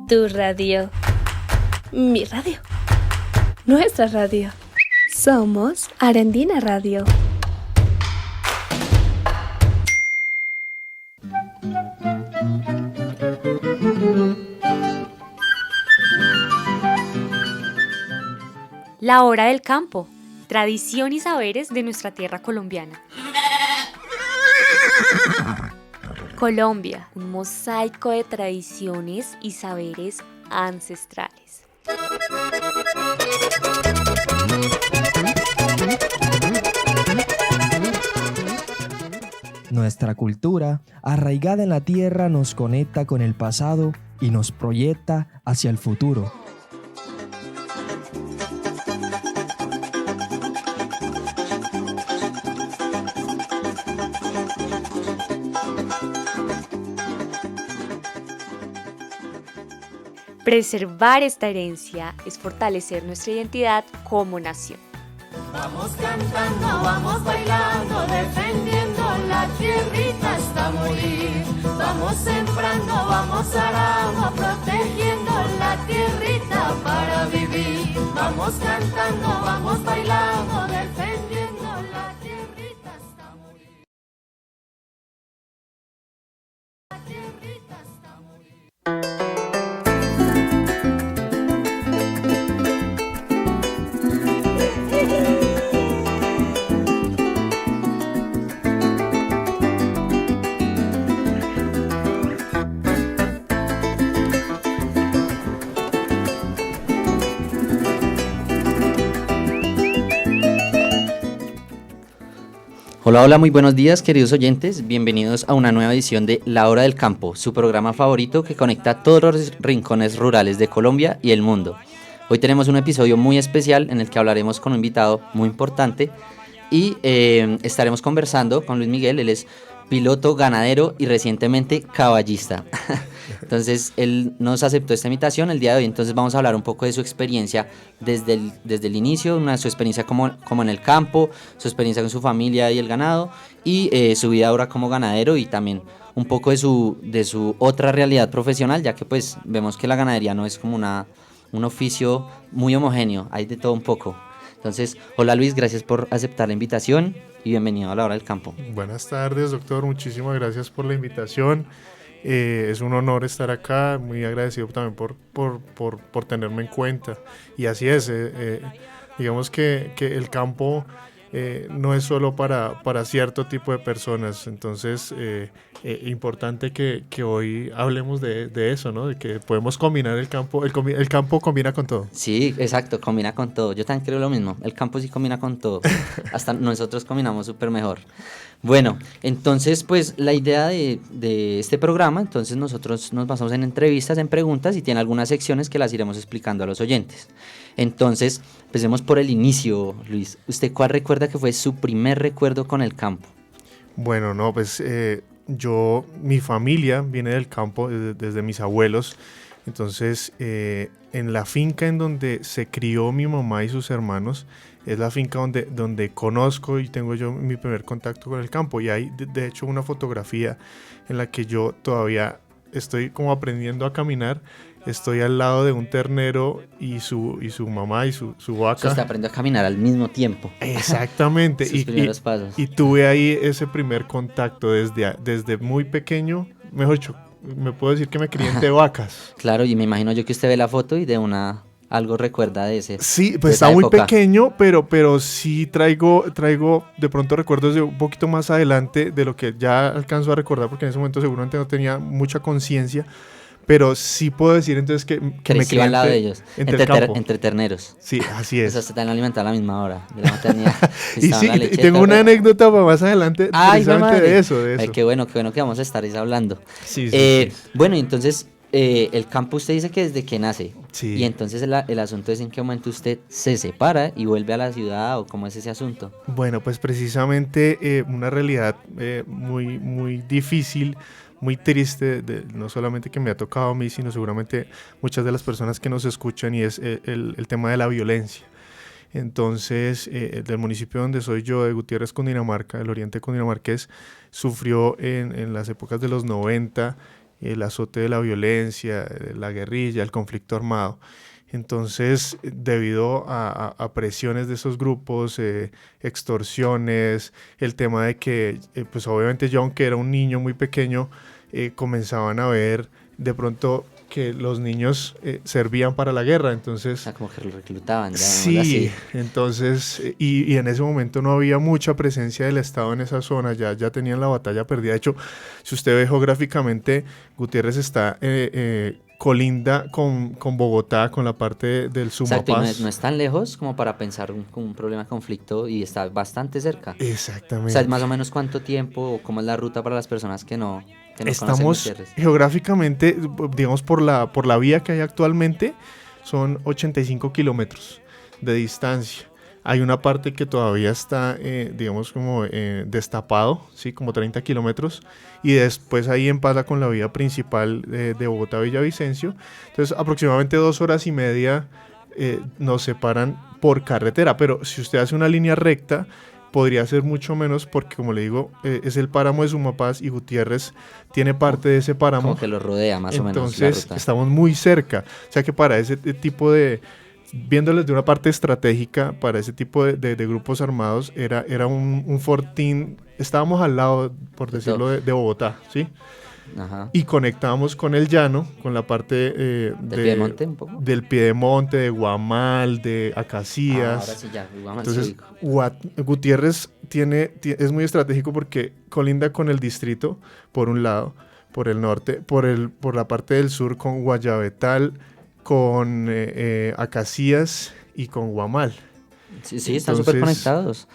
Tu radio. Mi radio. Nuestra radio. Somos Arandina Radio. La hora del campo, tradición y saberes de nuestra tierra colombiana. Colombia, un mosaico de tradiciones y saberes ancestrales. Nuestra cultura, arraigada en la tierra, nos conecta con el pasado y nos proyecta hacia el futuro. Preservar esta herencia es fortalecer nuestra identidad como nación. Vamos cantando, vamos bailando, defendiendo la tierrita hasta morir. Vamos sembrando, vamos arando, protegiendo la tierrita para vivir. Vamos cantando, vamos bailando, defendiendo la tierrita hasta morir. La tierrita hasta morir. Hola, muy buenos días queridos oyentes, bienvenidos a una nueva edición de La Hora del Campo, su programa favorito que conecta todos los rincones rurales de Colombia y el mundo. Hoy tenemos un episodio muy especial en el que hablaremos con un invitado muy importante y estaremos conversando con Luis Miguel. Él es piloto, ganadero y recientemente caballista. Entonces él nos aceptó esta invitación el día de hoy, entonces vamos a hablar un poco de su experiencia desde el inicio, su experiencia como en el campo, su experiencia con su familia y el ganado y su vida ahora como ganadero y también un poco de su otra realidad profesional, ya que pues vemos que la ganadería no es como un oficio muy homogéneo, hay de todo un poco. Entonces, hola Luis, gracias por aceptar la invitación y bienvenido a La Hora del Campo. Buenas tardes, doctor, muchísimas gracias por la invitación. Es un honor estar acá, muy agradecido también por tenerme en cuenta. Y así es, digamos que el campo no es solo para cierto tipo de personas, entonces importante que hoy hablemos de eso, ¿no? De que podemos combinar el campo combina con todo. Sí, exacto, combina con todo, yo también creo lo mismo, el campo sí combina con todo, hasta nosotros combinamos súper mejor. Bueno, entonces pues la idea de este programa, entonces nosotros nos basamos en entrevistas, en preguntas y tiene algunas secciones que las iremos explicando a los oyentes. Entonces, empecemos por el inicio, Luis. ¿Usted cuál recuerda que fue su primer recuerdo con el campo? Bueno, no, pues mi familia viene del campo desde mis abuelos, entonces en la finca en donde se crió mi mamá y sus hermanos, es la finca donde conozco y tengo yo mi primer contacto con el campo, y hay de hecho una fotografía en la que yo todavía estoy como aprendiendo a caminar. Estoy al lado de un ternero y su mamá y su vaca. Usted aprendió a caminar al mismo tiempo. Exactamente. Sus primeros pasos. Y tuve ahí ese primer contacto desde muy pequeño. Mejor dicho, me puedo decir que me crié entre vacas. Claro, y me imagino yo que usted ve la foto y algo recuerda de ese. Sí, pues está muy pequeño, pero sí traigo de pronto recuerdos de un poquito más adelante de lo que ya alcanzo a recordar, porque en ese momento seguramente no tenía mucha conciencia. Pero sí puedo decir entonces que me crié al lado de ellos, entre terneros. Sí, así es. Eso se están alimentando a la misma hora, de la maternidad. Y sí, tengo una anécdota para más adelante precisamente de eso. Ay, qué bueno que vamos a estar hablando. Sí. Bueno, entonces, el campo usted dice que desde que nace. Sí. Y entonces el asunto es en qué momento usted se separa y vuelve a la ciudad, o cómo es ese asunto. Bueno, pues precisamente una realidad muy, muy difícil, muy triste, no solamente que me ha tocado a mí, sino seguramente muchas de las personas que nos escuchan, y es el tema de la violencia. Entonces, del municipio donde soy yo, de Gutiérrez, Cundinamarca, el oriente cundinamarqués, sufrió en las épocas de los 90 el azote de la violencia, la guerrilla, el conflicto armado. Entonces, debido a presiones de esos grupos, extorsiones, el tema de que, pues obviamente yo, aunque era un niño muy pequeño, comenzaban a ver de pronto que los niños servían para la guerra, O entonces... sea, como que lo reclutaban, Sí, así. entonces, y en ese momento no había mucha presencia del Estado en esa zona, ya tenían la batalla perdida. De hecho, si usted ve geográficamente, Gutiérrez está colinda con Bogotá, con la parte del Exacto, y Sumapaz. no es tan lejos como para pensar un problema de conflicto y está bastante cerca. O Exactamente. sea, más o menos cuánto tiempo o cómo es la ruta para las personas que no conocen Estamos Gutiérrez. geográficamente, digamos, por la vía que hay actualmente, son 85 kilómetros de distancia. Hay una parte que todavía está, digamos, como destapado, ¿sí? Como 30 kilómetros. Y después ahí empata con la vía principal de Bogotá a Villavicencio. Entonces, aproximadamente 2 horas y media nos separan por carretera. Pero si usted hace una línea recta, podría ser mucho menos porque, como le digo, es el páramo de Sumapaz y Gutiérrez tiene parte de ese páramo. Como que lo rodea más o menos la Entonces, ruta. estamos muy cerca. O sea que para ese tipo de... Viéndoles de una parte estratégica, para ese tipo de grupos armados, era un fortín. Estábamos al lado, por decirlo, de Bogotá, ¿sí? Ajá. Y conectábamos con el llano, con la parte ¿Del Piedemonte un poco? del Piedemonte, de Guamal, de Acacías. Ahora sí ya, Guamal Entonces, sí. Gutiérrez es muy estratégico porque colinda con el distrito, por un lado, por el norte, por la parte del sur con Guayabetal, con Acacías y con Guamal. Sí, están Entonces, súper conectados.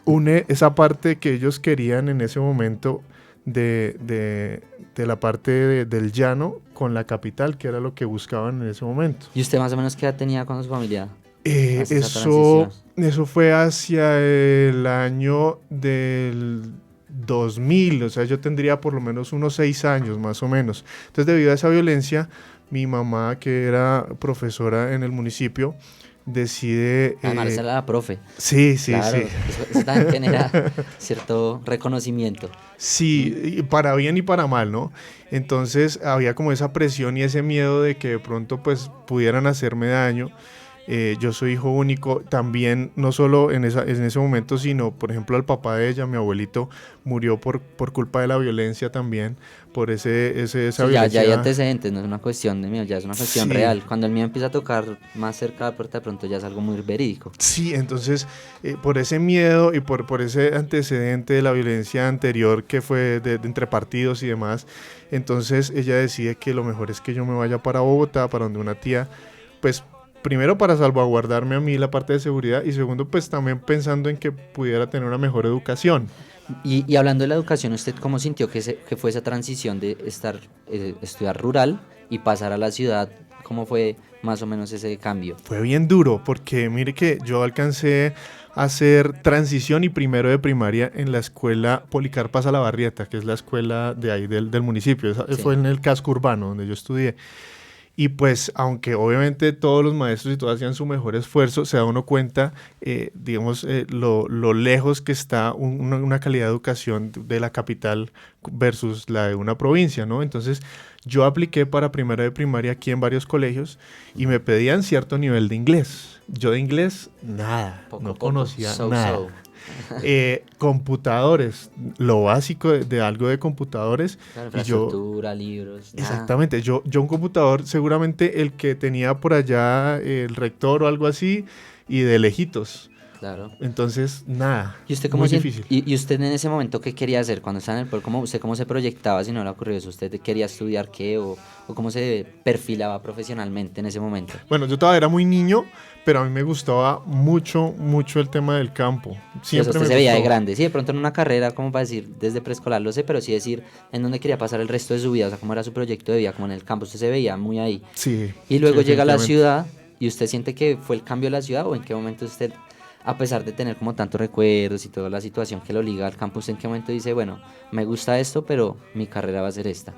Une esa parte que ellos querían en ese momento de la parte del llano con la capital, que era lo que buscaban en ese momento. ¿Y usted más o menos qué edad tenía con su familia? Hacia esa Eso transición. fue hacia el año del 2000, o sea, yo tendría por lo menos unos 6 años más o menos. Entonces, debido a esa violencia, mi mamá, que era profesora en el municipio, decide... Además, era la profe. Sí, Claro, sí. eso también genera cierto reconocimiento. Sí, y para bien y para mal, ¿no? Entonces había como esa presión y ese miedo de que de pronto pues pudieran hacerme daño. Yo soy hijo único, también no solo en ese momento, sino por ejemplo al papá de ella, mi abuelito, murió por culpa de la violencia también, por esa Sí, violencia. ya hay antecedentes, no es una cuestión de mío, ya es una cuestión Sí. real. Cuando el mío empieza a tocar más cerca de la puerta, de pronto ya es algo muy verídico. Sí, entonces por ese miedo y por ese antecedente de la violencia anterior que fue de entre partidos y demás, entonces ella decide que lo mejor es que yo me vaya para Bogotá, para donde una tía, pues primero para salvaguardarme a mí la parte de seguridad y segundo pues también pensando en que pudiera tener una mejor educación. Y hablando de la educación, ¿usted cómo sintió que fue esa transición de estudiar rural y pasar a la ciudad? ¿Cómo fue más o menos ese cambio? Fue bien duro porque mire que yo alcancé a hacer transición y primero de primaria en la escuela Policarpa Salabarrieta, que es la escuela de ahí del municipio. Sí. Fue en el casco urbano donde yo estudié. Y pues, aunque obviamente todos los maestros y todos hacían su mejor esfuerzo, se da uno cuenta, digamos, lo lejos que está una calidad de educación de la capital versus la de una provincia, ¿no? Entonces, yo apliqué para primero de primaria aquí en varios colegios y me pedían cierto nivel de inglés. Yo de inglés, nada, no conocía nada. Computadores, lo básico de algo de computadores. Claro, Y yo, infraestructura, libros, nada. exactamente, yo un computador, seguramente el que tenía por allá el rector o algo así, y de lejitos. Claro. Entonces, nada, ¿Y usted cómo muy sien- difícil. y usted en ese momento qué quería hacer cuando estaba en el pueblo? ¿Usted cómo se proyectaba si no le ocurrió eso? ¿Usted quería estudiar qué o cómo se perfilaba profesionalmente en ese momento? Bueno, yo todavía era muy niño, pero a mí me gustaba mucho, mucho el tema del campo. Sí, o sea, Siempre usted me se veía de gustó. grande, sí, de pronto en una carrera, como para decir, desde preescolar lo sé, pero sí decir en dónde quería pasar el resto de su vida, o sea, cómo era su proyecto de vida, como en el campo, usted se veía muy ahí. Sí. Y luego sí, llega a la definitivamente. ciudad y usted siente que fue el cambio de la ciudad o en qué momento usted, a pesar de tener como tantos recuerdos y toda la situación que lo liga al campo, usted en qué momento dice, bueno, me gusta esto, pero mi carrera va a ser esta.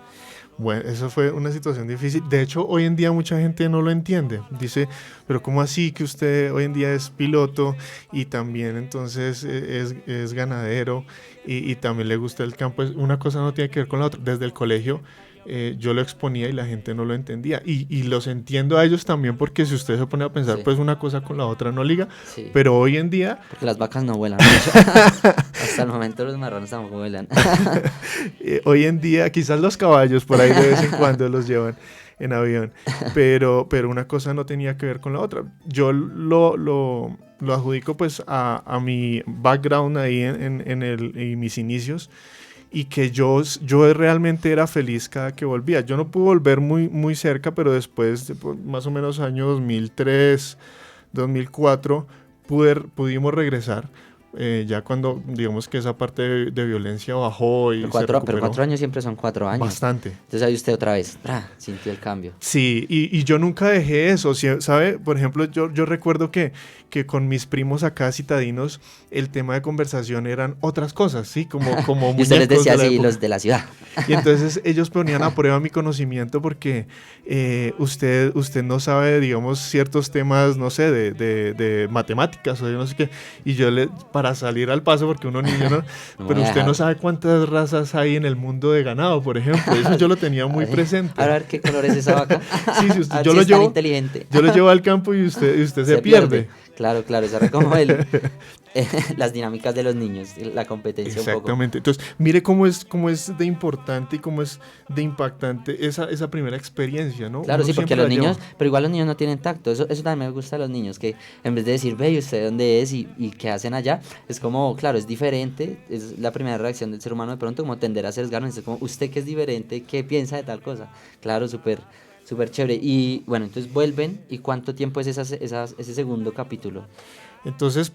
Bueno, eso fue una situación difícil. De hecho, hoy en día mucha gente no lo entiende. Dice, pero ¿cómo así que usted hoy en día es piloto y también entonces es ganadero y también le gusta el campo? Una cosa no tiene que ver con la otra. Desde el colegio yo lo exponía y la gente no lo entendía. Y los entiendo a ellos también, porque si usted se pone a pensar, Sí. pues una cosa con la otra no liga. Sí. Pero hoy en día, Porque las vacas no vuelan mucho. Hasta el momento los marranos tampoco vuelan. quizás los caballos por ahí de vez en cuando los llevan en avión, pero una cosa no tenía que ver con la otra. Yo lo adjudico pues a mi background ahí en mis inicios, y que yo realmente era feliz cada que volvía. Yo no pude volver muy cerca, pero después, más o menos año 2003, 2004, pudimos regresar. Ya cuando, digamos que esa parte de violencia bajó y se Pero recuperó. 4 años siempre son 4 años. Bastante. Entonces ahí usted otra vez, sintió el cambio. Sí, y yo nunca dejé eso, ¿sabe? Por ejemplo, yo recuerdo que con mis primos acá citadinos, el tema de conversación eran otras cosas, ¿sí? Como Y usted les muñecos decía de la así, época. los de la ciudad. Y entonces ellos ponían a prueba mi conocimiento, porque usted no sabe, digamos, ciertos temas, no sé, de matemáticas o de no sé qué. Y yo para salir al paso, porque uno niño no, No pero voy a usted dejar. no sabe cuántas razas hay en el mundo de ganado, por ejemplo. Eso yo lo tenía muy presente. A ver qué color es esa vaca. Sí, sí, usted- A ver yo si lo es tan llevo- inteligente. Yo lo llevo al campo y usted se pierde. Claro, eso era como las dinámicas de los niños, la competencia un poco. Exactamente. Entonces, mire cómo es de importante y cómo es de impactante esa primera experiencia, ¿no? Claro, Uno sí, porque siempre los la niños, lleva. pero igual los niños no tienen tacto, eso también me gusta de los niños, que en vez de decir, ve, ¿y usted dónde es? Y qué hacen allá, es como, claro, es diferente, es la primera reacción del ser humano de pronto, como tender a sesgarnos, es como, usted que es diferente, ¿qué piensa de tal cosa? Claro, súper chévere. Y bueno, entonces vuelven, ¿y cuánto tiempo es ese segundo capítulo? Entonces,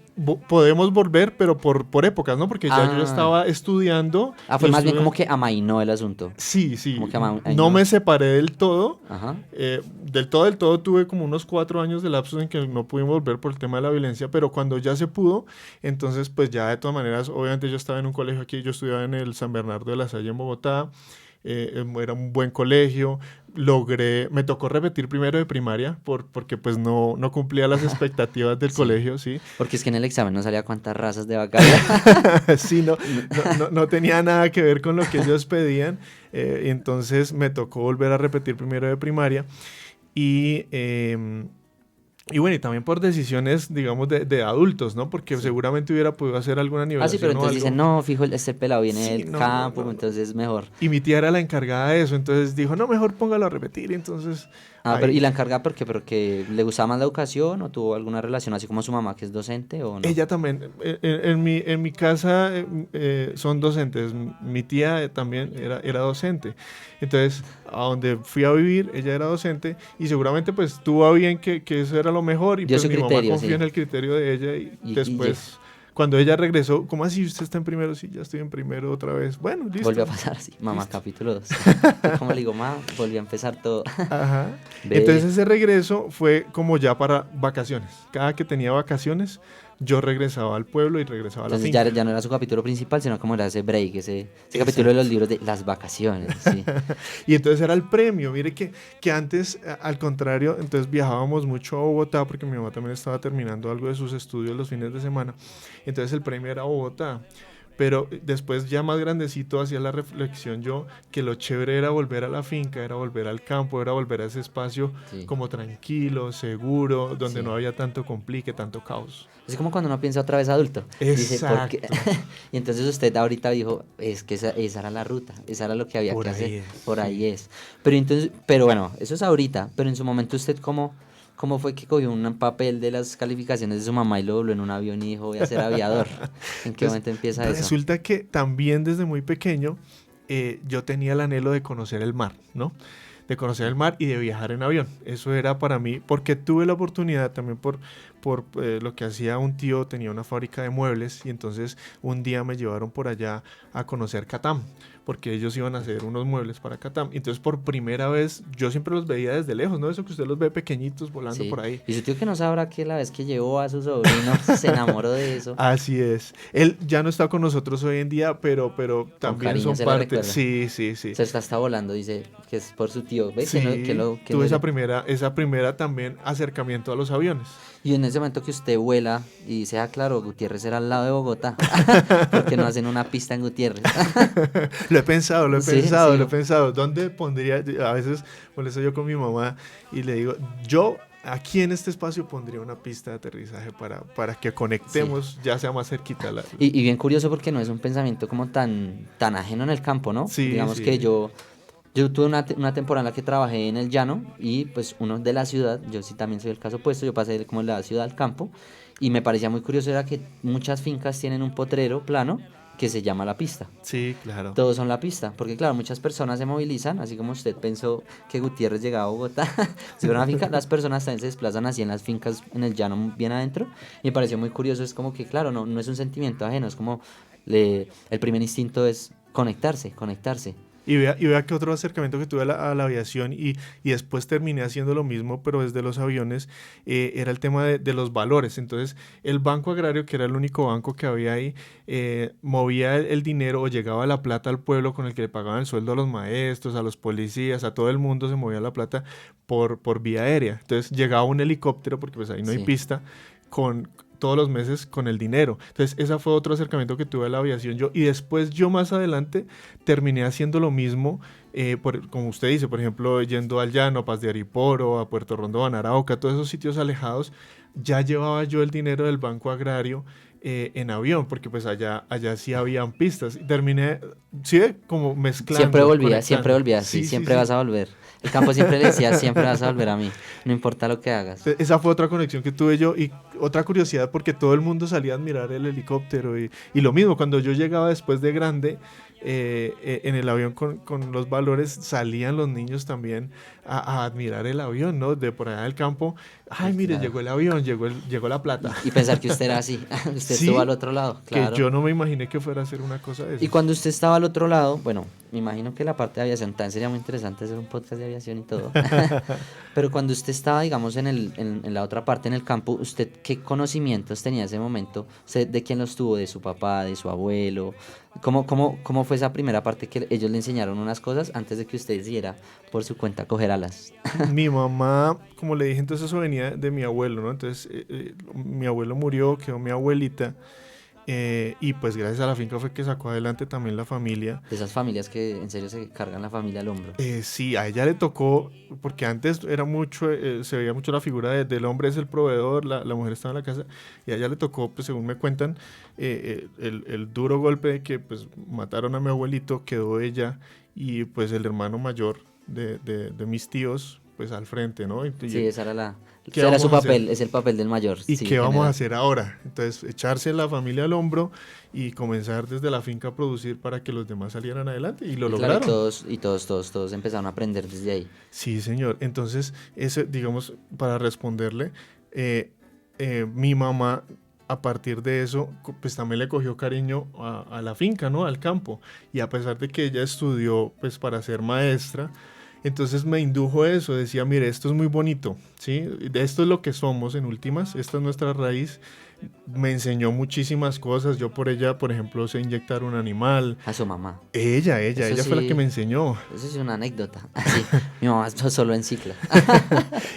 podemos volver, pero por épocas, ¿no? Porque ya yo estaba estudiando. Fue yo más bien estuve- como que amainó el asunto. Sí. como que No no. me separé del todo. Ajá. Del todo tuve como unos 4 años de lapsus en que no pudimos volver por el tema de la violencia, pero cuando ya se pudo, entonces pues ya de todas maneras, obviamente yo estaba en un colegio aquí, yo estudiaba en el San Bernardo de la Salle en Bogotá, era un buen colegio, me tocó repetir primero de primaria porque pues no cumplía las expectativas del Sí. colegio, sí. Porque es que en el examen no salía cuántas razas de vaca había. Sí, no tenía nada que ver con lo que ellos pedían, y entonces me tocó volver a repetir primero de primaria, y bueno, y también por decisiones, digamos, de adultos, ¿no? Porque seguramente hubiera podido hacer alguna nivelación Sí, pero o entonces algo. dicen, no, fijo, este pelado viene Sí, del no, campo, no. entonces es mejor. Y mi tía era la encargada de eso, entonces dijo, no, mejor póngalo a repetir, y entonces... Pero, ahí. ¿y la encarga por qué? ¿Porque le gustaba más la educación o tuvo alguna relación así como su mamá que es docente o no? Ella también, en mi casa son docentes, mi tía también era docente, entonces a donde fui a vivir ella era docente, y seguramente pues tuvo a bien que eso era lo mejor, y Dio pues su mi mamá criterio, confió sí. en el criterio de ella, y Y después cuando ella regresó, ¿cómo así usted está en primero? Sí, ya estoy en primero otra vez, bueno, listo. Volvió a pasar así, mamá, capítulo 2. Como le digo, mamá, volvió a empezar todo. Ajá. Ve. Entonces ese regreso fue como ya para vacaciones. Cada que tenía vacaciones, yo regresaba al pueblo y regresaba a la Entonces finca. ya no era su capítulo principal, sino como era ese break, ese capítulo de los libros de las vacaciones, sí. Y entonces era el premio. Mire que antes, al contrario, entonces viajábamos mucho a Bogotá, porque mi mamá también estaba terminando algo de sus estudios los fines de semana. Entonces el premio era Bogotá. Pero después, ya más grandecito, hacía la reflexión yo que lo chévere era volver a la finca, era volver al campo, era volver a ese espacio Sí. como tranquilo, seguro, donde Sí. no había tanto complique, tanto caos. Es como cuando uno piensa otra vez adulto. Dice, ¿por qué? Y entonces usted ahorita dijo, es que esa era la ruta, esa era lo que había Por que ahí hacer. es, Por sí. ahí es. Pero bueno, eso es ahorita, pero en su momento usted ¿cómo fue que cogió un papel de las calificaciones de su mamá y lo dobló en un avión y dijo, voy a ser aviador? ¿En qué Pues, momento empieza eso? Resulta que también desde muy pequeño yo tenía el anhelo de conocer el mar, ¿no? De conocer el mar y de viajar en avión. Eso era para mí, porque tuve la oportunidad también por lo que hacía un tío, tenía una fábrica de muebles, y entonces un día me llevaron por allá a conocer Catam, porque ellos iban a hacer unos muebles para Catam. Entonces por primera vez, yo siempre los veía desde lejos, ¿no? Eso que usted los ve pequeñitos volando Sí. por ahí. Y su tío que no sabrá que la vez que llevó a su sobrino se enamoró de eso. Así es. Él ya no está con nosotros hoy en día, pero también cariño son se le parte. recuerda. Sí. Se está volando, dice que es por su tío. ¿Ves? Sí, Que tuve esa primera también acercamiento a los aviones. Y en ese momento que usted vuela y dice, ah, claro, Gutiérrez era al lado de Bogotá, porque no hacen una pista en Gutiérrez. Lo he pensado, Sí, sí. lo he pensado. ¿Dónde pondría? A veces molesto yo con mi mamá y le digo, yo aquí en este espacio pondría una pista de aterrizaje para que conectemos, ya sea más cerquita. Y bien curioso porque no es un pensamiento como tan ajeno en el campo, ¿no? Sí, Digamos sí. que yo tuve una temporada en la que trabajé en el llano y pues uno de la ciudad, yo sí también soy el caso opuesto, yo pasé como de la ciudad al campo y me parecía muy curioso era que muchas fincas tienen un potrero plano que se llama la pista. Sí, claro. Todos son la pista, porque claro, muchas personas se movilizan, así como usted pensó que Gutiérrez llegaba a Bogotá, si fuera una finca, las personas también se desplazan así en las fincas, en el llano, bien adentro, y me pareció muy curioso, es como que claro, no es un sentimiento ajeno, es como el primer instinto es conectarse. Y vea que otro acercamiento que tuve a la aviación y después terminé haciendo lo mismo, pero desde los aviones, era el tema de los valores. Entonces, el Banco Agrario, que era el único banco que había ahí, movía el dinero o llegaba la plata al pueblo con el que le pagaban el sueldo a los maestros, a los policías, a todo el mundo se movía la plata por vía aérea. Entonces, llegaba un helicóptero, porque pues ahí no hay Sí. pista, todos los meses con el dinero. Entonces, ese fue otro acercamiento que tuve a la aviación yo. Y después yo más adelante terminé haciendo lo mismo, como usted dice, por ejemplo, yendo al llano, a Paz de Ariporo, a Puerto Rondón, Arauca, todos esos sitios alejados, ya llevaba yo el dinero del Banco Agrario en avión, porque pues allá sí habían pistas. Y terminé, sí, como mezclando. Siempre volvía, sí, siempre vas a volver. El campo siempre le decía, siempre vas a volver a mí, no importa lo que hagas. Esa fue otra conexión que tuve yo y otra curiosidad porque todo el mundo salía a admirar el helicóptero y lo mismo, cuando yo llegaba después de grande, en el avión con los valores salían los niños también a admirar el avión, ¿no? De por allá del campo, ay, mire, Claro. llegó el avión, llegó la plata. Y pensar que usted era así, usted Sí, estuvo al otro lado, claro. Que yo no me imaginé que fuera a hacer una cosa de eso. Y cuando usted estaba al otro lado, bueno, me imagino que la parte de aviación también sería muy interesante hacer un podcast de aviación y todo. Pero cuando usted estaba, digamos, en la otra parte, en el campo, ¿usted qué conocimientos tenía en ese momento? ¿Usted de quién los tuvo? ¿De su papá, de su abuelo? ¿Cómo fue esa primera parte que ellos le enseñaron unas cosas antes de que usted decidiera por su cuenta coger alas? Mi mamá, como le dije, entonces eso venía de mi abuelo, ¿no? Entonces, mi abuelo murió, quedó mi abuelita. Y pues gracias a la finca fue que sacó adelante también la familia. De esas familias que en serio se cargan la familia al hombro. Sí, a ella le tocó, porque antes era mucho, se veía mucho la figura del hombre es el proveedor, la mujer estaba en la casa, y a ella le tocó, pues según me cuentan, el duro golpe de que pues mataron a mi abuelito, quedó ella y pues el hermano mayor de mis tíos, pues al frente, ¿no? Sí, esa era ¿Qué ese era su vamos a hacer? papel, es el papel del mayor. ¿Y sí, qué vamos a general. hacer ahora? Entonces, echarse la familia al hombro y comenzar desde la finca a producir para que los demás salieran adelante. Y lo Y claro, lograron. todos empezaron a aprender desde ahí. Sí, señor. Entonces, digamos, para responderle, mi mamá, a partir de eso, pues también le cogió cariño a la finca, ¿no? Al campo. Y a pesar de que ella estudió, pues, para ser maestra, entonces me indujo a eso, decía, mire, esto es muy bonito, ¿sí? De esto es lo que somos en últimas, esta es nuestra raíz. Me enseñó muchísimas cosas, yo por ella, por ejemplo, sé inyectar un animal. A su mamá. Ella Eso fue la sí. que me enseñó. Eso es una anécdota. Así, mi mamá solo en cicla.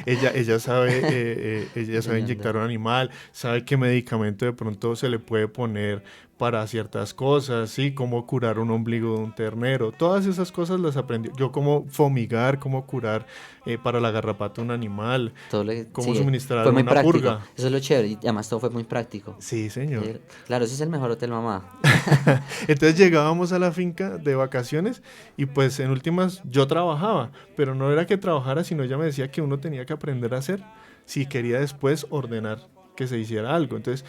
Ella sabe, ella sabe Tremendo. inyectar un animal, sabe qué medicamento de pronto se le puede poner para ciertas cosas, ¿sí? Cómo curar un ombligo de un ternero, todas esas cosas las aprendió. Yo cómo fumigar, cómo curar para la garrapata un animal, cómo suministrar fue muy una práctico. purga. Eso es lo chévere. Y además todo fue muy práctico. Sí, señor. Claro, ese es el mejor hotel mamá. Entonces llegábamos a la finca de vacaciones y pues en últimas yo trabajaba, pero no era que trabajara, sino ella me decía que uno tenía que aprender a hacer si quería después ordenar que se hiciera algo. Entonces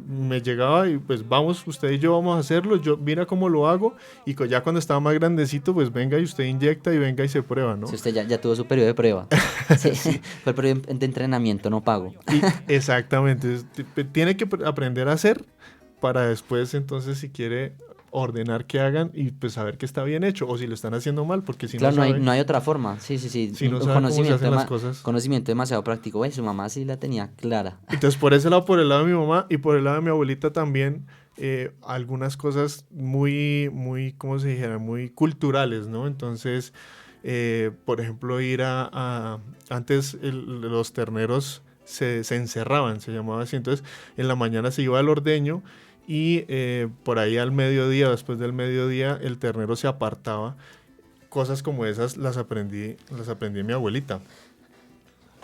me llegaba y pues vamos, usted y yo vamos a hacerlo, yo mira cómo lo hago y ya cuando estaba más grandecito pues venga y usted inyecta y venga y se prueba, ¿no? Si usted ya tuvo su periodo de prueba. Sí. Fue el periodo de entrenamiento, no pago. Exactamente, tiene que aprender a hacer para después entonces si quiere ordenar que hagan y pues saber que está bien hecho o si lo están haciendo mal, porque si Claro, no sabe, no hay otra forma. Sí. si no Un sabe cómo se hacen las cosas. Conocimiento demasiado práctico. Güey, su mamá sí la tenía clara. Entonces por ese lado, por el lado de mi mamá y por el lado de mi abuelita también, algunas cosas muy, ¿cómo se dijera? Muy culturales, ¿no? Entonces, por ejemplo, ir antes los terneros se encerraban, se llamaba así. Entonces en la mañana se iba al ordeño y por ahí al mediodía, después del mediodía, el ternero se apartaba. Cosas como esas las aprendí de mi abuelita.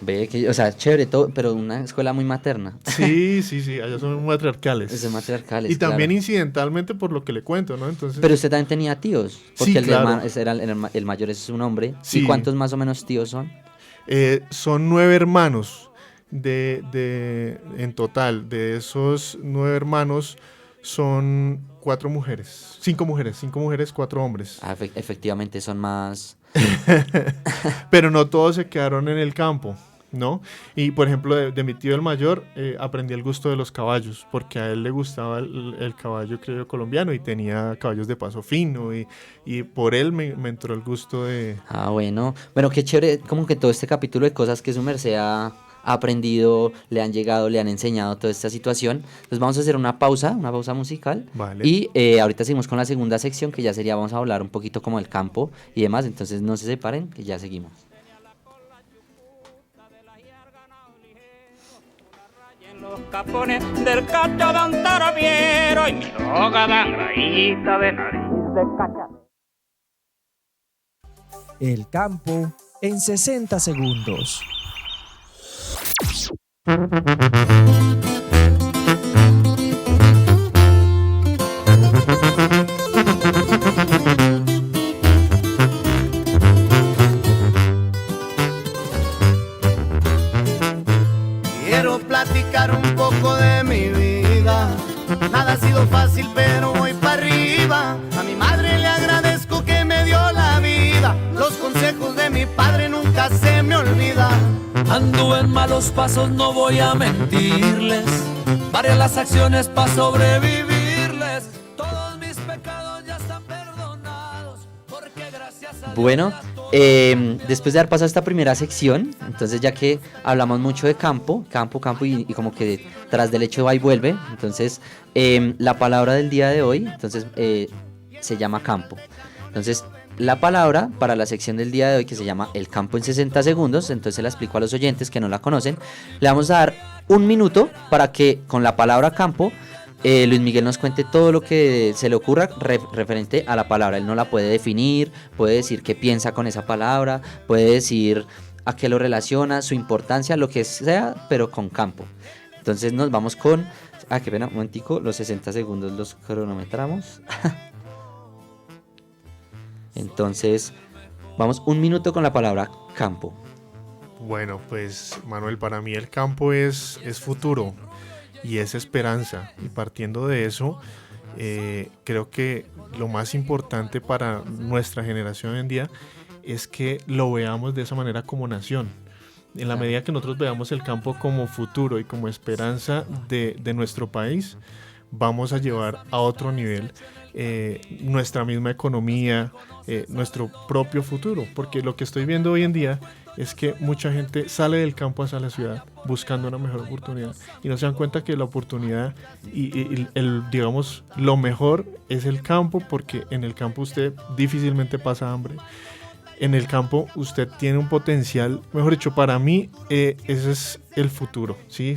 Ve que, o sea, chévere todo, pero una escuela muy materna. Sí, allá son muy matriarcales. Es de matriarcales, Y también claro. incidentalmente por lo que le cuento, ¿no? Entonces, Pero usted también tenía tíos, porque Sí, el, claro. el mayor es un hombre. Sí. ¿Y cuántos más o menos tíos son? son 9 hermanos en total. De esos 9 hermanos son 5 mujeres, 4 hombres. Ah, efectivamente son más... Pero no todos se quedaron en el campo, ¿no? Y por ejemplo, de mi tío el mayor, aprendí el gusto de los caballos, porque a él le gustaba el caballo criollo colombiano y tenía caballos de paso fino, y por él me entró el gusto de... Ah, bueno. Bueno, qué chévere, como que todo este capítulo de cosas que su merced ha aprendido, le han llegado, le han enseñado toda esta situación. Entonces vamos a hacer una pausa musical. Vale. Y ahorita seguimos con la segunda sección, que ya sería, vamos a hablar un poquito como del campo y demás. Entonces no se separen, que ya seguimos. Los capones del cacho de un tarabiero y mi droga tan raíta de nariz de cacha. El campo en 60 segundos. Quiero platicar un poco de mi vida. Nada ha sido fácil, pero voy para arriba. A mi madre le agradezco que me dio la vida. Los consejos de mi padre nunca se me olvidan. Anduve en malos pasos, no voy a mentirles. Varias las acciones para sobrevivirles. Todos mis pecados ya están perdonados. Porque gracias a Dios. Bueno, después de haber pasado esta primera sección, entonces ya que hablamos mucho de campo y como que tras del hecho va y vuelve, entonces la palabra del día de hoy, entonces se llama campo. Entonces la palabra para la sección del día de hoy, que se llama El campo en 60 segundos, entonces se la explico a los oyentes que no la conocen. Le vamos a dar 1 minuto para que con la palabra campo Luis Miguel nos cuente todo lo que se le ocurra referente a la palabra. Él no la puede definir, puede decir qué piensa con esa palabra, puede decir a qué lo relaciona, su importancia, lo que sea, pero con campo. Entonces nos vamos con... Ah, qué pena, un momentico, los 60 segundos los cronometramos. Entonces, vamos 1 minuto con la palabra campo. Bueno, pues Manuel, para mí el campo es futuro y es esperanza. Y partiendo de eso, creo que lo más importante para nuestra generación hoy en día es que lo veamos de esa manera como nación. En la medida que nosotros veamos el campo como futuro y como esperanza de nuestro país, vamos a llevar a otro nivel nuestra misma economía, nuestro propio futuro. Porque lo que estoy viendo hoy en día es que mucha gente sale del campo hacia la ciudad buscando una mejor oportunidad y no se dan cuenta que la oportunidad y digamos, lo mejor es el campo, porque en el campo usted difícilmente pasa hambre. En el campo usted tiene un potencial, mejor dicho, para mí ese es el futuro, ¿sí?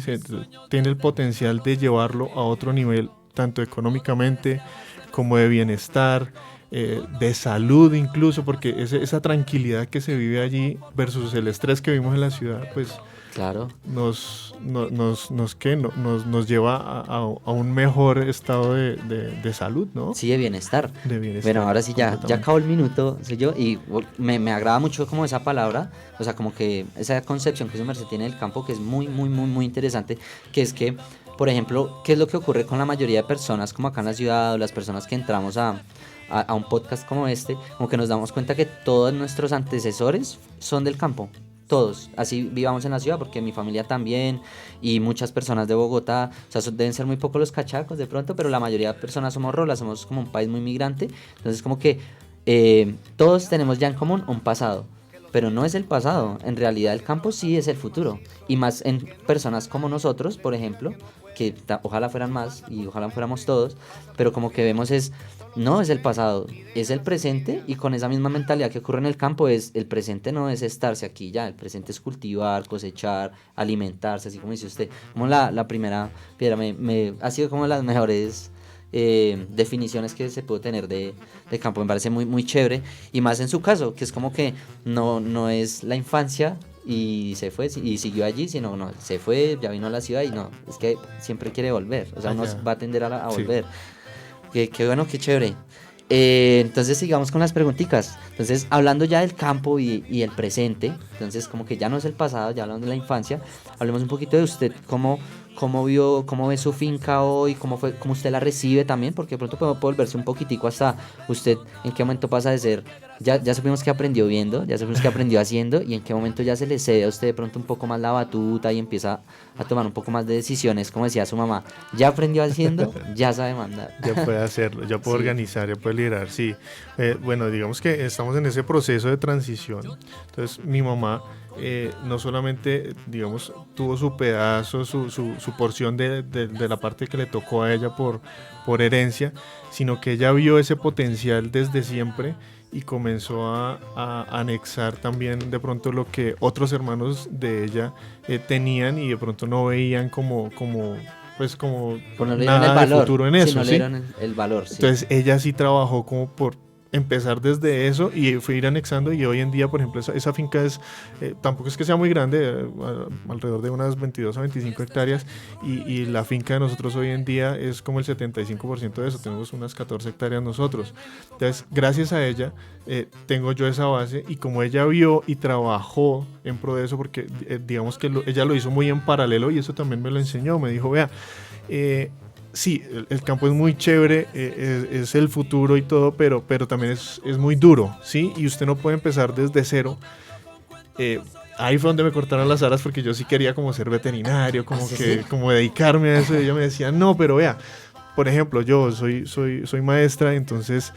Tiene el potencial de llevarlo a otro nivel, tanto económicamente como de bienestar, de salud incluso, porque esa tranquilidad que se vive allí versus el estrés que vivimos en la ciudad, pues Claro. nos lleva a un mejor estado de salud, ¿no? Sí, de bienestar. De bienestar. Bueno, ahora sí ya Completamente. acabó el minuto, soy yo, y me agrada mucho como esa palabra, o sea, como que esa concepción que su merced tiene del campo, que es muy, muy, muy, muy interesante, que es que, por ejemplo, ¿qué es lo que ocurre con la mayoría de personas como acá en la ciudad, o las personas que entramos a un podcast como este? Como que nos damos cuenta que todos nuestros antecesores son del campo. Todos, así vivamos en la ciudad, porque mi familia también y muchas personas de Bogotá, o sea, deben ser muy pocos los cachacos de pronto, pero la mayoría de personas somos rolas, somos como un país muy migrante, entonces como que todos tenemos ya en común un pasado, pero no es el pasado, en realidad el campo sí es el futuro, y más en personas como nosotros, por ejemplo, que ojalá fueran más y ojalá fuéramos todos, pero como que vemos no es el pasado, es el presente, y con esa misma mentalidad que ocurre en el campo, el presente no es estarse aquí ya, el presente es cultivar, cosechar, alimentarse, así como dice usted. Como la primera piedra ha sido como las mejores definiciones que se puede tener de campo. Me parece muy, muy chévere, y más en su caso, que es como que no es la infancia y se fue y siguió allí, sino no, se fue, ya vino a la ciudad y no, es que siempre quiere volver, o sea, uno va a tender a volver. Qué bueno, qué chévere. Entonces sigamos con las preguntitas. Entonces, hablando ya del campo y el presente, entonces como que ya no es el pasado, ya hablando de la infancia, hablemos un poquito de usted, cómo ve su finca hoy, cómo usted la recibe también, porque de pronto puede volverse un poquitico hasta usted, en qué momento pasa de ser, ya supimos que aprendió viendo, ya supimos que aprendió haciendo, y en qué momento ya se le cede a usted de pronto un poco más la batuta y empieza a tomar un poco más de decisiones, como decía su mamá, ya aprendió haciendo, ya sabe mandar. Ya puede hacerlo, ya puede organizar, ya puede liderar, sí. Bueno, digamos que estamos en ese proceso de transición. Entonces mi mamá no solamente, digamos, tuvo su pedazo, su porción de la parte que le tocó a ella por herencia, sino que ella vio ese potencial desde siempre y comenzó a anexar también de pronto lo que otros hermanos de ella tenían y de pronto no veían como nada de futuro en eso. No le dieron el valor, sí. Entonces ella sí trabajó como por empezar desde eso y fue ir anexando, y hoy en día, por ejemplo, esa finca es tampoco es que sea muy grande, alrededor de unas 22 a 25 hectáreas, y la finca de nosotros hoy en día es como el 75% de eso, tenemos unas 14 hectáreas nosotros. Entonces, gracias a ella tengo yo esa base, y como ella vio y trabajó en pro de eso, porque digamos que ella lo hizo muy en paralelo, y eso también me lo enseñó, me dijo, vea, sí, el campo es muy chévere, es el futuro y todo, pero también es muy duro, ¿sí? Y usted no puede empezar desde cero. Ahí fue donde me cortaron las alas, porque yo sí quería como ser veterinario, como dedicarme a eso, y ella me decía, no, pero vea, por ejemplo, yo soy maestra, entonces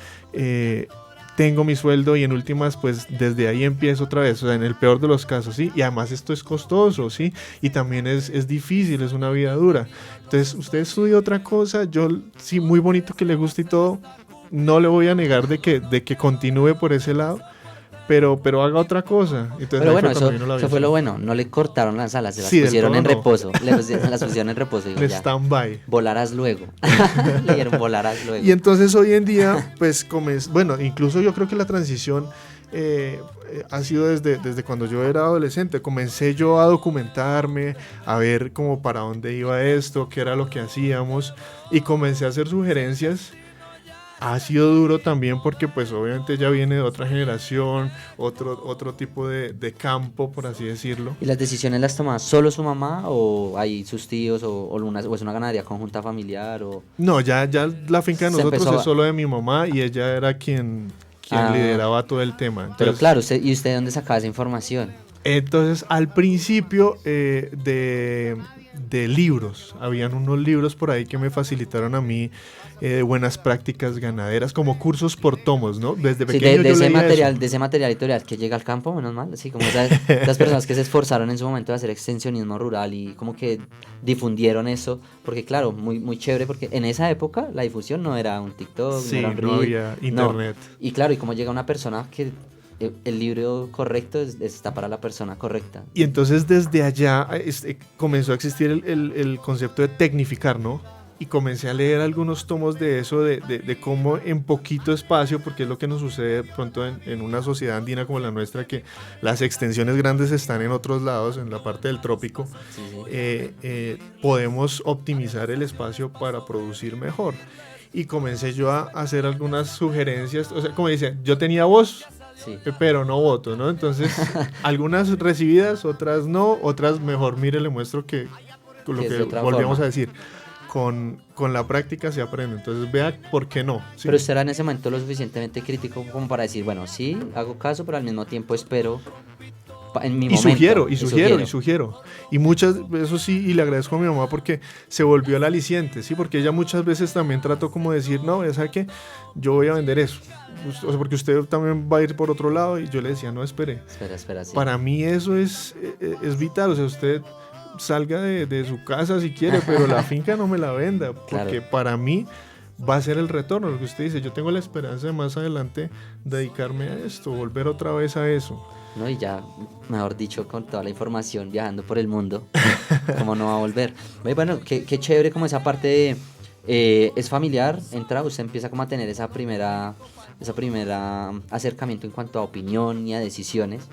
tengo mi sueldo, y en últimas, pues desde ahí empiezo otra vez, o sea, en el peor de los casos, ¿sí? Y además esto es costoso, ¿sí? Y también es difícil, es una vida dura. Entonces, usted estudia otra cosa, yo sí, muy bonito que le guste y todo, no le voy a negar de que continúe por ese lado, pero haga otra cosa. Entonces, pero bueno, eso fue lo bueno, no le cortaron las alas, se las pusieron en reposo, las pusieron en reposo. En stand-by. Volarás luego. Le dieron volarás luego. Y entonces hoy en día, pues, bueno, incluso yo creo que la transición ha sido desde cuando yo era adolescente. Comencé yo a documentarme, a ver cómo para dónde iba esto, qué era lo que hacíamos, y comencé a hacer sugerencias. Ha sido duro también porque pues obviamente ya viene de otra generación, otro tipo de campo, por así decirlo. ¿Y las decisiones las toma solo su mamá, o hay sus tíos, o es una ganadería conjunta familiar? No, ya la finca de nosotros es solo de mi mamá, y ella era quien lideraba todo el tema. Entonces, pero claro, ¿y usted dónde sacaba esa información? Entonces, al principio de libros, habían unos libros por ahí que me facilitaron a mí buenas prácticas ganaderas, como cursos por tomos, ¿no? Desde pequeño de ese material editorial que llega al campo, menos mal, así como las personas que se esforzaron en su momento de hacer extensionismo rural y como que difundieron eso, porque claro, muy, muy chévere, porque en esa época la difusión no era un TikTok, sí, no era un no había internet. No. Y claro, y como llega una persona que el libro correcto está para la persona correcta. Y entonces desde allá comenzó a existir el concepto de tecnificar, ¿no? Y comencé a leer algunos tomos de eso, de cómo en poquito espacio, porque es lo que nos sucede pronto en una sociedad andina como la nuestra, que las extensiones grandes están en otros lados, en la parte del trópico, sí. Podemos optimizar el espacio para producir mejor. Y comencé yo a hacer algunas sugerencias, o sea, como dice, yo tenía voz, sí, pero no voto, ¿no? Entonces, algunas recibidas, otras no, otras mejor, mire, le muestro que lo que volvíamos a decir. Con la práctica se aprende, entonces vea por qué no. ¿Sí? Pero usted era en ese momento lo suficientemente crítico como para decir, bueno, sí, hago caso, pero al mismo tiempo espero en mi momento. Sugiero. Y muchas, eso sí, y le agradezco a mi mamá porque se volvió el aliciente, ¿sí? Porque ella muchas veces también trató como de decir, no, ¿sabe qué? Yo voy a vender eso. O sea, porque usted también va a ir por otro lado, y yo le decía, no, espera, sí. Para mí eso es vital, o sea, usted salga de su casa si quiere, pero la finca no me la venda, porque para mí va a ser el retorno, lo que usted dice. Yo tengo la esperanza de más adelante dedicarme a esto, volver otra vez a eso. No, y ya, mejor dicho, con toda la información viajando por el mundo, ¿cómo no va a volver? Bueno, qué chévere como esa parte de, es familiar, usted empieza como a tener esa primera acercamiento en cuanto a opinión y a decisiones.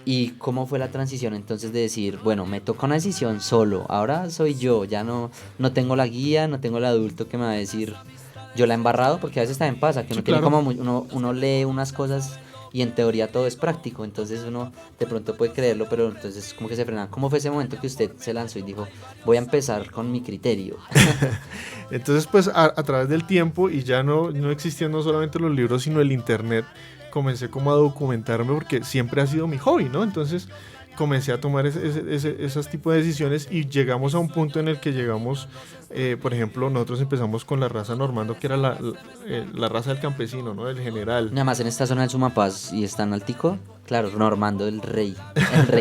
¿Y cómo fue la transición entonces de decir, bueno, me toca una decisión solo, ahora soy yo, ya no tengo la guía, no tengo el adulto que me va a decir, yo la he embarrado? Porque a veces también pasa que uno tiene como uno lee unas cosas y en teoría todo es práctico, entonces uno de pronto puede creerlo, pero entonces como que se frena. ¿Cómo fue ese momento que usted se lanzó y dijo, voy a empezar con mi criterio? Entonces pues a través del tiempo, y ya no existían no solamente los libros sino el internet, comencé como a documentarme porque siempre ha sido mi hobby, ¿no? Entonces comencé a tomar esos tipos de decisiones y llegamos a un punto en el que llegamos, por ejemplo, nosotros empezamos con la raza Normando, que era la raza del campesino, ¿no? Del general. Nada más en esta zona del Sumapaz y está en Altico, claro, Normando el rey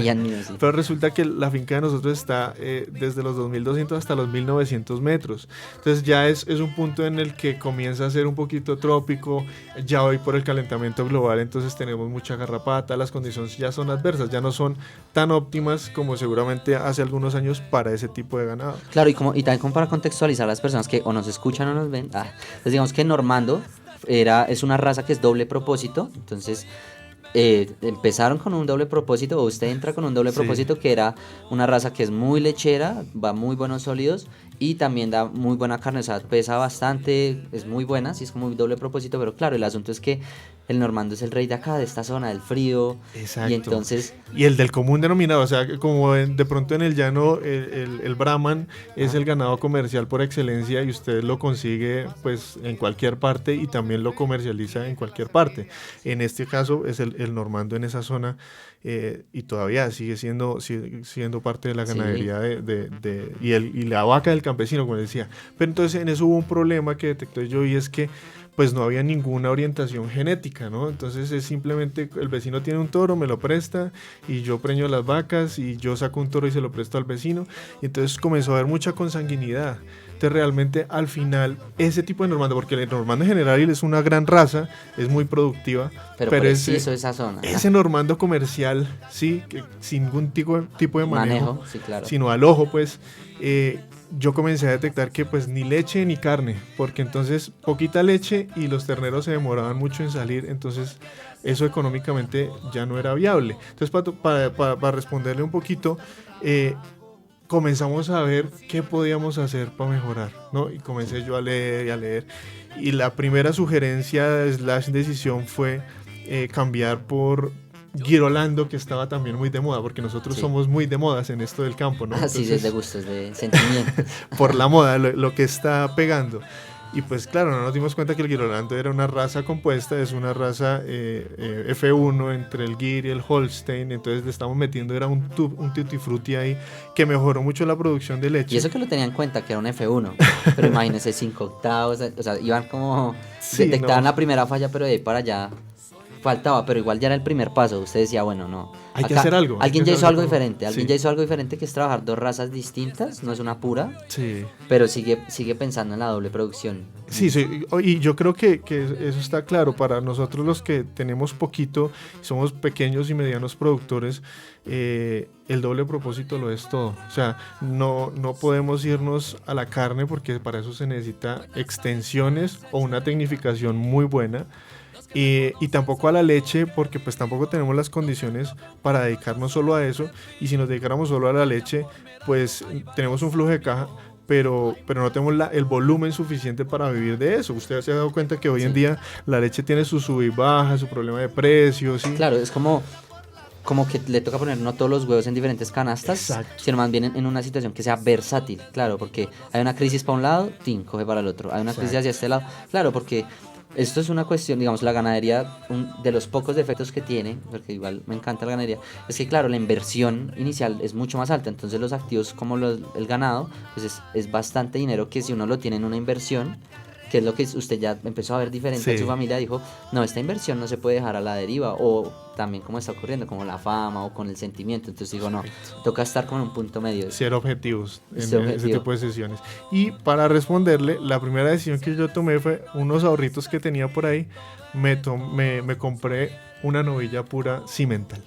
andino, sí. Pero resulta que la finca de nosotros está desde los 2200 hasta los 1900 metros. Entonces ya es un punto en el que comienza a ser un poquito trópico, ya hoy por el calentamiento global, entonces tenemos mucha garrapata, las condiciones ya son adversas, ya no son tan óptimas como seguramente hace algunos años para ese tipo de ganado. Claro, y también como para contextualizar a las personas que o nos escuchan o nos ven, entonces digamos que Normando es una raza que es doble propósito, entonces empezaron con un doble propósito, o usted entra con un doble propósito, que era una raza que es muy lechera, va muy buenos sólidos y también da muy buena carne, o sea, pesa bastante, es muy buena, sí es como un doble propósito, pero claro, el asunto es que el Normando es el rey de acá, de esta zona, del frío. Exacto. Y entonces... Y el del común denominado, o sea, como de pronto en el llano, el Brahman es el ganado comercial por excelencia y usted lo consigue pues en cualquier parte y también lo comercializa en cualquier parte. En este caso es el Normando en esa zona y todavía sigue siendo parte de la ganadería y la vaca del campesino, como decía. Pero entonces en eso hubo un problema que detecté yo, y es que pues no había ninguna orientación genética, ¿no? Entonces es simplemente el vecino tiene un toro, me lo presta y yo preño las vacas y yo saco un toro y se lo presto al vecino, y entonces comenzó a haber mucha consanguinidad. Entonces realmente al final ese tipo de Normando, porque el Normando en general es una gran raza, es muy productiva, pero esa zona, ese Normando comercial, sí, que sin ningún tipo de manejo, sí, claro, sino al ojo, pues yo comencé a detectar que pues ni leche ni carne, porque entonces poquita leche y los terneros se demoraban mucho en salir, entonces eso económicamente ya no era viable. Entonces para responderle un poquito, comenzamos a ver qué podíamos hacer para mejorar, ¿no? Y comencé yo a leer, y la primera sugerencia / decisión fue cambiar por Girolando, que estaba también muy de moda, porque nosotros somos muy de modas en esto del campo, ¿no? Así es, de gustos, de sentimientos. Por la moda, lo que está pegando. Y pues claro, no nos dimos cuenta que el Girolando era una raza compuesta, es una raza F1 entre el Gir y el Holstein, entonces le estamos metiendo, era un tutti frutti ahí que mejoró mucho la producción de leche. Y eso que lo tenía en cuenta, que era un F1, pero imagínense 5 octavos, o sea, iban como, detectaban la primera falla, pero de ahí para allá faltaba, pero igual ya era el primer paso. Usted decía, bueno, no, hay que hacer algo. Alguien ya hizo algo diferente, ya hizo algo diferente, que es trabajar dos razas distintas, no es una pura, pero sigue pensando en la doble producción. Sí, y yo creo que eso está claro para nosotros los que tenemos poquito, somos pequeños y medianos productores. El doble propósito lo es todo, o sea, no podemos irnos a la carne porque para eso se necesita extensiones o una tecnificación muy buena. Y tampoco a la leche, porque pues tampoco tenemos las condiciones para dedicarnos solo a eso, y si nos dedicáramos solo a la leche, pues tenemos un flujo de caja, pero no tenemos el volumen suficiente para vivir de eso. Usted se ha dado cuenta que hoy en día la leche tiene su sub y baja, su problema de precios. ¿Sí? Claro, es como que le toca poner no todos los huevos en diferentes canastas, sino más bien en una situación que sea versátil, claro, porque hay una crisis para un lado, coge para el otro, hay una crisis hacia este lado, claro, porque esto es una cuestión, digamos, la ganadería, de los pocos defectos que tiene, porque igual me encanta la ganadería, es que claro, la inversión inicial es mucho más alta, entonces los activos como el ganado, pues es bastante dinero que si uno lo tiene en una inversión, que es lo que usted ya empezó a ver diferente en Sí. su familia, dijo, no, esta inversión no se puede dejar a la deriva, o también como está ocurriendo, como la fama o con el sentimiento, entonces dijo, no, toca estar con un punto medio. Ser objetivos en Ser ese objetivo. tipo de sesiones. Y para responderle, la primera decisión que yo tomé fue unos ahorritos que tenía por ahí, me compré una novilla pura cimental.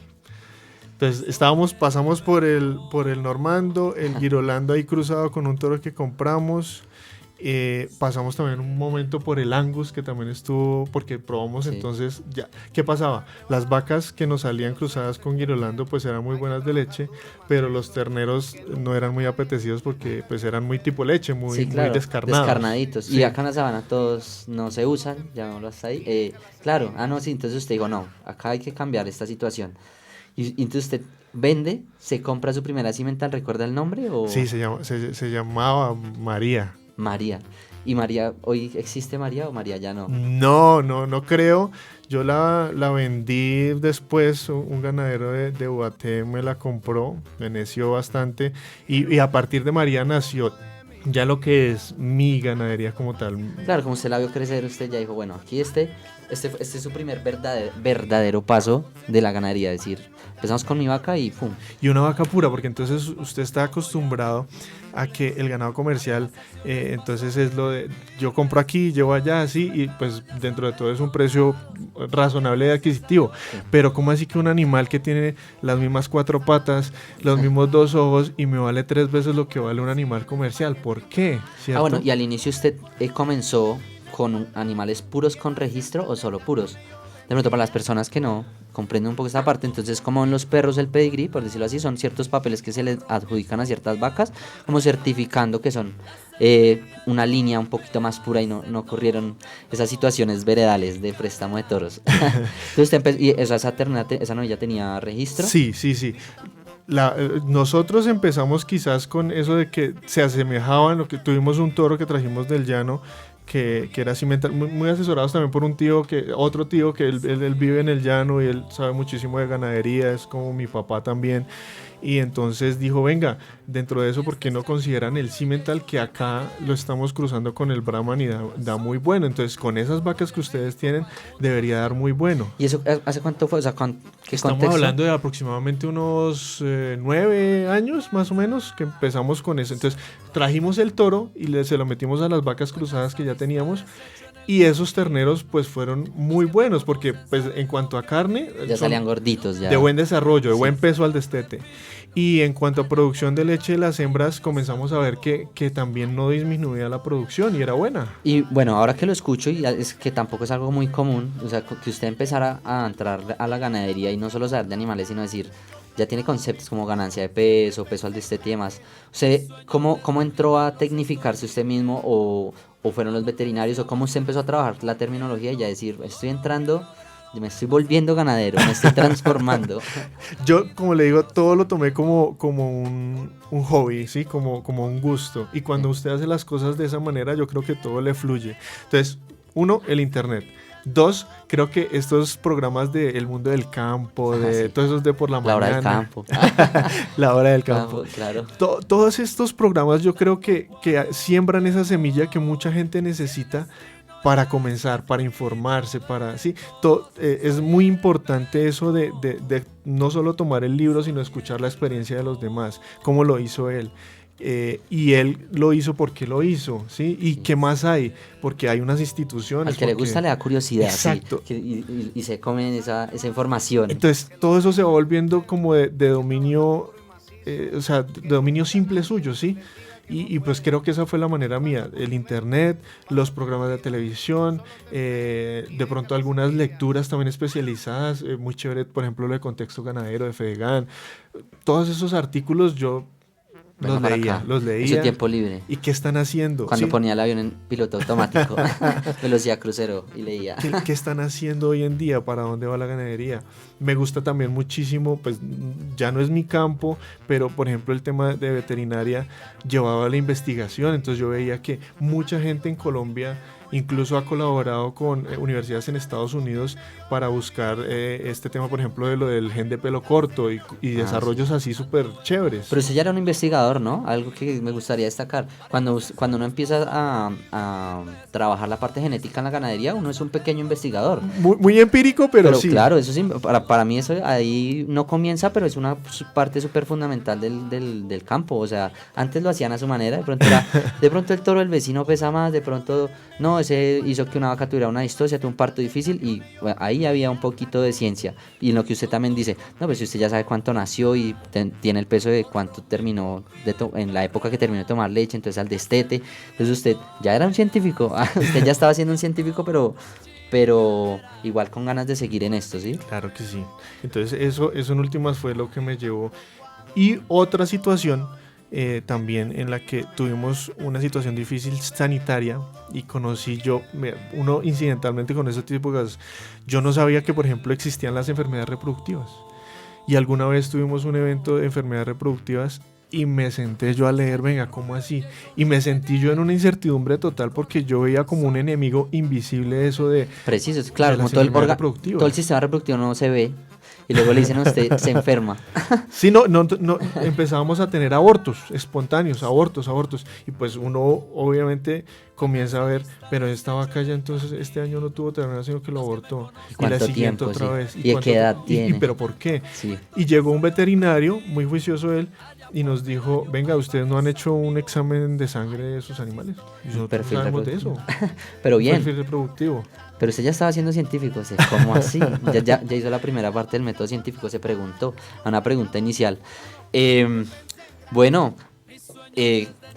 Entonces pasamos por el Normando, el Girolando ahí cruzado con un toro que compramos. Pasamos también un momento por el Angus, que también estuvo, porque probamos. Sí. Entonces, ya, ¿qué pasaba? Las vacas que nos salían cruzadas con Girolando pues eran muy buenas de leche, pero los terneros no eran muy apetecidos porque pues eran muy tipo leche, muy, Sí, claro, muy descarnados. descarnaditos. Sí. Y acá en la sabana todos no se usan, llamémoslo hasta ahí. Claro, no, sí, entonces usted dijo, no, acá hay que cambiar esta situación. Y entonces usted vende, se compra su primera cimental, ¿recuerda el nombre? O... Sí, se llamaba María. María. ¿Y María, hoy existe María o María ya no? No creo. Yo la vendí después, un ganadero de Ubaté me la compró, me neció bastante y a partir de María nació ya lo que es mi ganadería como tal. Claro, como usted la vio crecer, usted ya dijo, bueno, aquí este es su primer verdadero paso de la ganadería, es decir, empezamos con mi vaca y ¡pum! Y una vaca pura, porque entonces usted está acostumbrado a que el ganado comercial, entonces es lo de yo compro aquí, llevo allá, así, y pues dentro de todo es un precio razonable y adquisitivo. Sí. Pero ¿cómo así que un animal que tiene las mismas 4 patas, los mismos 2 ojos y me vale 3 veces lo que vale un animal comercial? ¿Por qué? ¿Cierto? Bueno, y al inicio usted comenzó con animales puros con registro o solo puros. De pronto, para las personas que no comprenden un poco esta parte, entonces como en los perros el pedigrí, por decirlo así, son ciertos papeles que se les adjudican a ciertas vacas, como certificando que son una línea un poquito más pura y no ocurrieron esas situaciones veredales de préstamo de toros. Entonces ¿y esa novilla tenía registro? Sí. Nosotros empezamos quizás con eso de que se asemejaban, lo que tuvimos un toro que trajimos del llano que era cimental, muy asesorados también por otro tío que él vive en el llano y él sabe muchísimo de ganadería, es como mi papá también. Y entonces dijo, venga, dentro de eso, ¿por qué no consideran el cimental que acá lo estamos cruzando con el Brahman y da muy bueno? Entonces, con esas vacas que ustedes tienen, debería dar muy bueno. ¿Y eso hace cuánto fue? O sea, ¿qué Estamos contexto? hablando de aproximadamente unos 9 años, más o menos, que empezamos con eso. Entonces, trajimos el toro y se lo metimos a las vacas cruzadas que ya teníamos. Y esos terneros pues fueron muy buenos porque pues en cuanto a carne Ya salían gorditos ya. de buen desarrollo, de Sí. buen peso al destete. Y en cuanto a producción de leche de las hembras comenzamos a ver que también no disminuía la producción y era buena. Y bueno, ahora que lo escucho, y es que tampoco es algo muy común, o sea, que usted empezara a entrar a la ganadería y no solo saber de animales, sino decir, ya tiene conceptos como ganancia de peso, peso al destete y demás. ¿Usted cómo entró a tecnificarse usted mismo o fueron los veterinarios o cómo usted empezó a trabajar la terminología y ya decir, estoy entrando, me estoy volviendo ganadero, me estoy transformando? Yo, como le digo, todo lo tomé como un hobby, ¿sí? Como un gusto. Y cuando usted hace las cosas de esa manera, yo creo que todo le fluye. Entonces, 1, el internet. 2, creo que estos programas de El Mundo del Campo, de sí. todos esos de por la La mañana. hora del campo. La hora del campo. Claro. Todos estos programas yo creo que siembran esa semilla que mucha gente necesita para comenzar, para informarse, es muy importante eso de no solo tomar el libro, sino escuchar la experiencia de los demás, cómo lo hizo él. Y él lo hizo porque lo hizo, ¿sí? ¿Y qué más hay? Porque hay unas instituciones. Al que le gusta le da curiosidad. Exacto. Sí, y se comen esa información. Entonces, todo eso se va volviendo como de dominio, o sea, de dominio simple suyo, ¿sí? Y pues creo que esa fue la manera mía, el internet, los programas de televisión, de pronto algunas lecturas también especializadas, muy chévere, por ejemplo, lo de Contexto Ganadero, de Fedegan, todos esos artículos yo los leía. En su tiempo libre. ¿Y qué están haciendo? Cuando ¿Sí? ponía el avión en piloto automático, velocidad crucero y leía. ¿Qué están haciendo hoy en día? ¿Para dónde va la ganadería? Me gusta también muchísimo, pues ya no es mi campo, pero por ejemplo el tema de veterinaria llevaba la investigación, entonces yo veía que mucha gente en Colombia incluso ha colaborado con universidades en Estados Unidos para buscar este tema, por ejemplo, de lo del gen de pelo corto y desarrollos así súper chéveres. Pero usted ya era un investigador, ¿no? Algo que me gustaría destacar. Cuando uno empieza a trabajar la parte genética en la ganadería, uno es un pequeño investigador. Muy empírico, pero sí. Claro, eso sí, para mí eso ahí no comienza, pero es una parte súper fundamental del campo. O sea, antes lo hacían a su manera, de pronto el toro del vecino pesa más, de pronto, no, ese hizo que una vaca tuviera una distocia, tuvo un parto difícil, y bueno, ahí había un poquito de ciencia. Y en lo que usted también dice, no, pues si usted ya sabe cuánto nació y tiene el peso de cuánto terminó en la época que terminó de tomar leche, entonces al destete, entonces usted ya era un científico, usted ya estaba siendo un científico, pero igual con ganas de seguir en esto, ¿sí? Claro que sí. Entonces eso en últimas fue lo que me llevó. Y otra situación también en la que tuvimos una situación difícil sanitaria, y conocí uno incidentalmente con ese tipo de casos. Yo no sabía que, por ejemplo, existían las enfermedades reproductivas, y alguna vez tuvimos un evento de enfermedades reproductivas y me senté yo a leer, venga, ¿cómo así? Y me sentí yo en una incertidumbre total, porque yo veía como un enemigo invisible eso de... Preciso, claro, como todo el sistema reproductivo no se ve, y luego le dicen a usted, se enferma. Sí, no, empezábamos a tener abortos espontáneos, abortos, y pues uno obviamente comienza a ver, pero esta vaca ya entonces este año no tuvo ternera, sino que lo abortó, y la siguiente otra vez. ¿Y qué edad tiene? ¿Pero por qué? Sí. Y llegó un veterinario, muy juicioso él, y nos dijo, venga, ¿ustedes no han hecho un examen de sangre de sus animales? Y nosotros no sabemos de eso. Pero bien. Un perfil reproductivo. Pero usted ya estaba siendo científico, ¿cómo así? ya hizo la primera parte del método científico, se preguntó, a una pregunta inicial.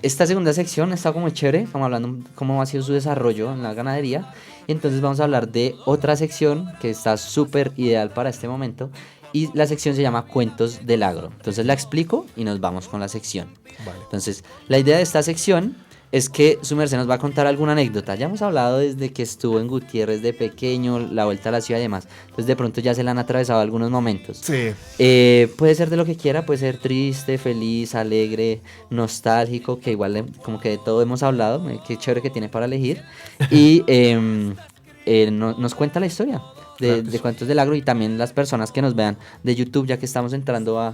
Esta segunda sección está como chévere, como hablando cómo ha sido su desarrollo en la ganadería. Entonces vamos a hablar de otra sección que está súper ideal para este momento, y la sección se llama Cuentos del Agro. Entonces la explico y nos vamos con la sección. Vale. Entonces, la idea de esta sección es que su merced nos va a contar alguna anécdota. Ya hemos hablado desde que estuvo en Gutiérrez de pequeño, la vuelta a la ciudad y demás. Entonces de pronto ya se le han atravesado algunos momentos. Sí. Puede ser de lo que quiera, puede ser triste, feliz, alegre, nostálgico, que igual como que de todo hemos hablado. Qué chévere que tiene para elegir. Y nos cuenta la historia de Cuentos del Agro, y también las personas que nos vean de YouTube, ya que estamos entrando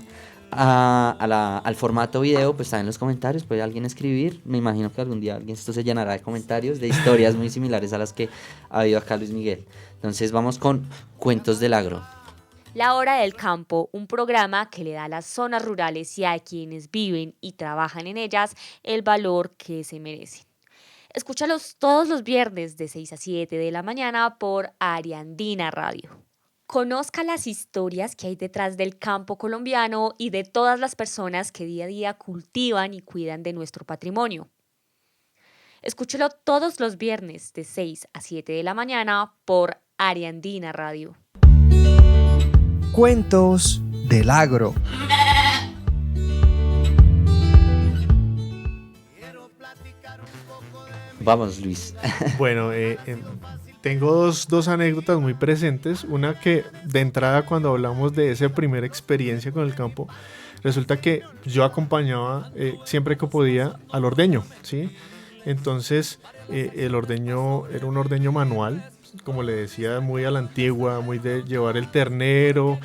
al formato video, pues está en los comentarios, puede alguien escribir. Me imagino que algún día esto se llenará de comentarios de historias muy similares a las que ha habido acá Luis Miguel. Entonces vamos con Cuentos del Agro. La Hora del Campo, un programa que le da a las zonas rurales y a quienes viven y trabajan en ellas el valor que se merecen. Escúchalos todos los viernes de 6 a 7 de la mañana por Ariandina Radio. Conozca las historias que hay detrás del campo colombiano y de todas las personas que día a día cultivan y cuidan de nuestro patrimonio. Escúchelo todos los viernes de 6 a 7 de la mañana por Ariandina Radio. Cuentos del Agro. Vamos, Luis. Bueno, tengo dos anécdotas muy presentes. Una que de entrada, cuando hablamos de esa primera experiencia con el campo, resulta que yo acompañaba siempre que podía al ordeño, ¿sí? Entonces el ordeño era un ordeño manual, como le decía, muy a la antigua, muy de llevar el ternero,